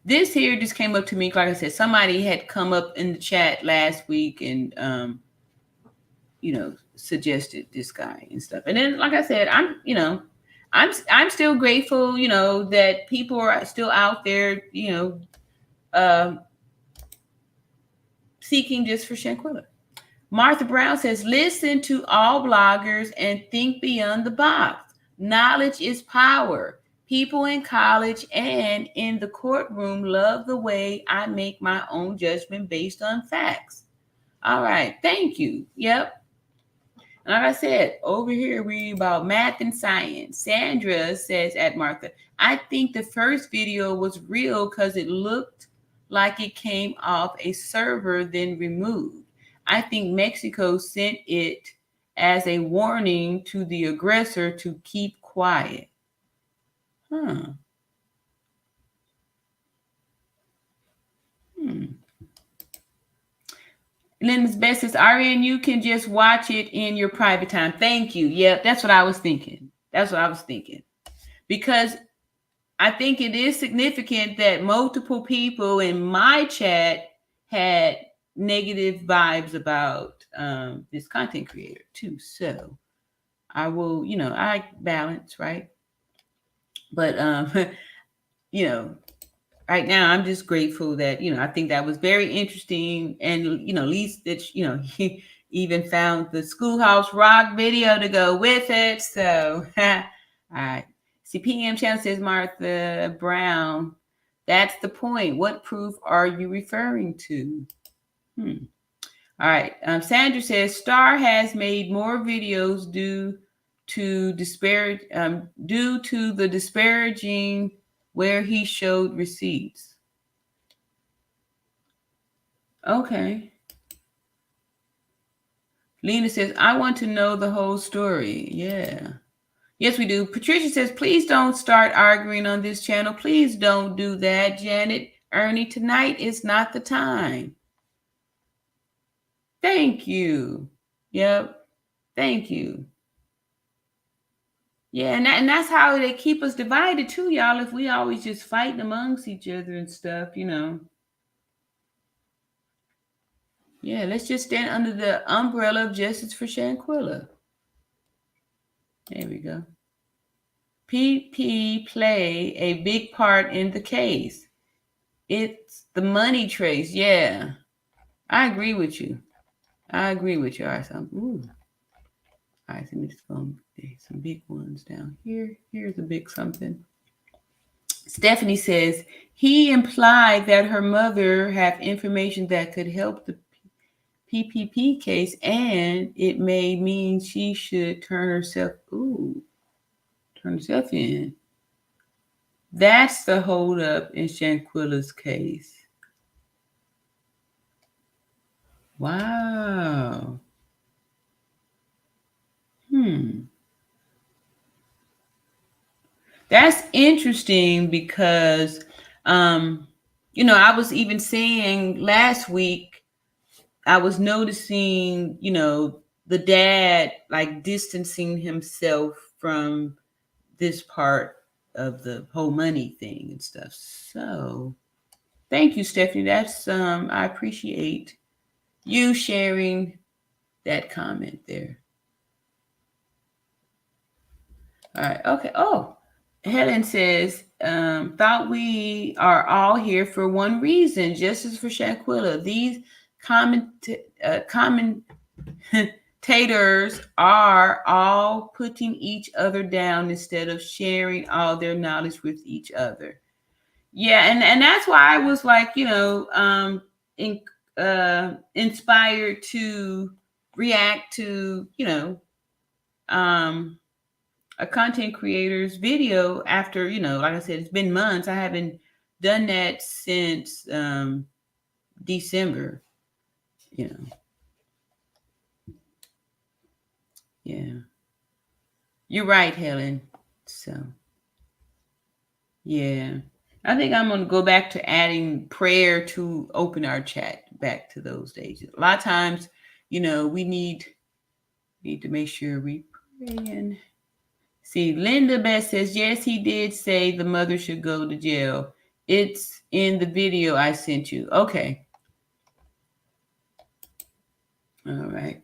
this here just came up to me. Like I said, somebody had come up in the chat last week and, suggested this guy and stuff. And then, like I said, I'm still grateful, that people are still out there, seeking just for Shanquella. Martha Brown says, listen to all bloggers and think beyond the box. Knowledge is power. People in college and in the courtroom love the way I make my own judgment based on facts. All right. Thank you. Yep. And like I said, over here, read about math and science. Sandra says at Martha, I think the first video was real because it looked like it came off a server, then removed. I think Mexico sent it as a warning to the aggressor to keep quiet. Linda's Best says, RN, you can just watch it in your private time. Thank you. Yep, that's what I was thinking. Because I think it is significant that multiple people in my chat had negative vibes about this content creator too. So I will, I balance, right? But, right now, I'm just grateful that, I think that was very interesting. And, at least that, he even found the Schoolhouse Rock video to go with it. So, all right. CPM channel says, Martha Brown, that's the point. What proof are you referring to? All right. Sandra says, Star has made more videos due to the disparaging where he showed receipts. Okay. Lena says, I want to know the whole story. Yeah. Yes, we do. Patricia says, please don't start arguing on this channel. Please don't do that, Janet. Ernie, tonight is not the time. Thank you. Yep. Thank you. Yeah, and that's how they keep us divided too, y'all. If we always just fighting amongst each other and stuff, you know. Yeah, let's just stand under the umbrella of justice for Shanquella. There we go. PP play a big part in the case. It's the money trace. Yeah, I agree with you. I agree with you. All right, so, ooh. All right, so let me just go some big ones down here. Here's a big something. Stephanie says, he implied that her mother had information that could help the PPP case, and it may mean she should turn herself in. That's the holdup in Shanquella's case. Wow. That's interesting because, you know, I was even saying last week, I was noticing, you know, the dad like distancing himself from this part of the whole money thing and stuff. So thank you, Stephanie. That's I appreciate you sharing that comment there. All right. Okay. Oh, Helen says, thought we are all here for one reason, justice for Shanquella. These commentators are all putting each other down instead of sharing all their knowledge with each other. Yeah, and that's why I was like, you know, inspired to react to, you know, a content creator's video after, you know, like I said, it's been months. I haven't done that since December, you know. Yeah. You're right, Helen. So, yeah. I think I'm going to go back to adding prayer to open our chat back to those days. A lot of times, you know, we need to make sure we pray. And see, Linda Beth says, yes, he did say the mother should go to jail. It's in the video I sent you. Okay. All right.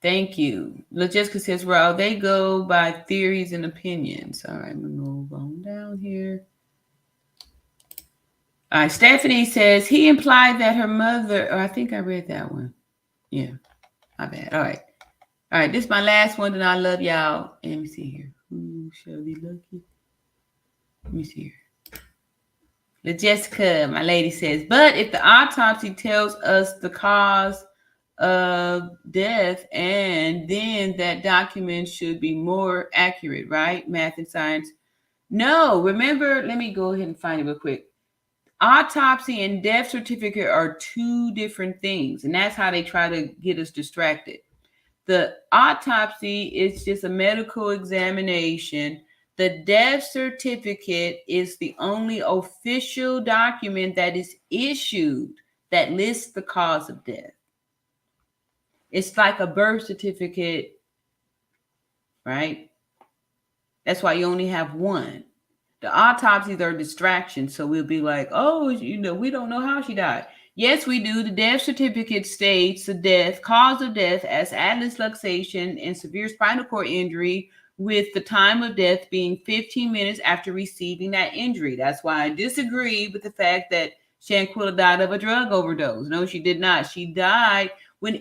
Thank you. Jessica says, well, they go by theories and opinions. All right, I'm going to move on down here. All right, Stephanie says, he implied that her mother, I think I read that one. Yeah, my bad. All right. All right, this is my last one, and I love y'all. Let me see here. Who shall be lucky? Let me see here. Jessica, my lady, says, but if the autopsy tells us the cause of death, and then that document should be more accurate, right? Math and science. No, remember, let me go ahead and find it real quick. Autopsy and death certificate are two different things, and that's how they try to get us distracted. The autopsy is just a medical examination. The death certificate is the only official document that is issued that lists the cause of death. It's like a birth certificate, right? That's why you only have one. The autopsies are distractions. So we'll be like, oh, you know, we don't know how she died. Yes, we do. The death certificate states the cause of death as atlas luxation and severe spinal cord injury, with the time of death being 15 minutes after receiving that injury. That's why I disagree with the fact that Shanquella died of a drug overdose. No, she did not. She died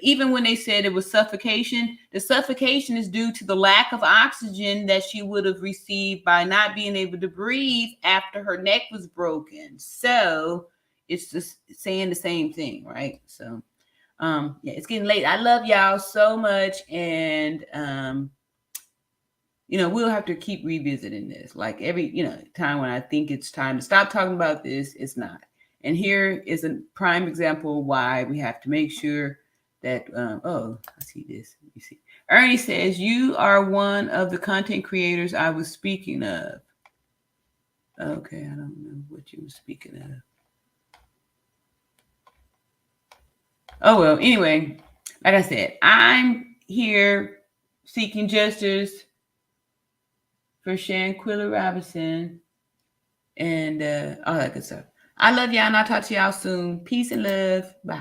even when they said it was suffocation. The suffocation is due to the lack of oxygen that she would have received by not being able to breathe after her neck was broken. So it's just saying the same thing, right? So, yeah, it's getting late. I love y'all so much. And, you know, we'll have to keep revisiting this. Like every, you know, time when I think it's time to stop talking about this, it's not. And here is a prime example why we have to make sure that, oh, I see this. You see. Ernie says, you are one of the content creators I was speaking of. Okay, I don't know what you were speaking of. Oh, well, anyway, like I said, I'm here seeking justice for Shanquella Robinson and all that good stuff. I love y'all, and I'll talk to y'all soon. Peace and love. Bye.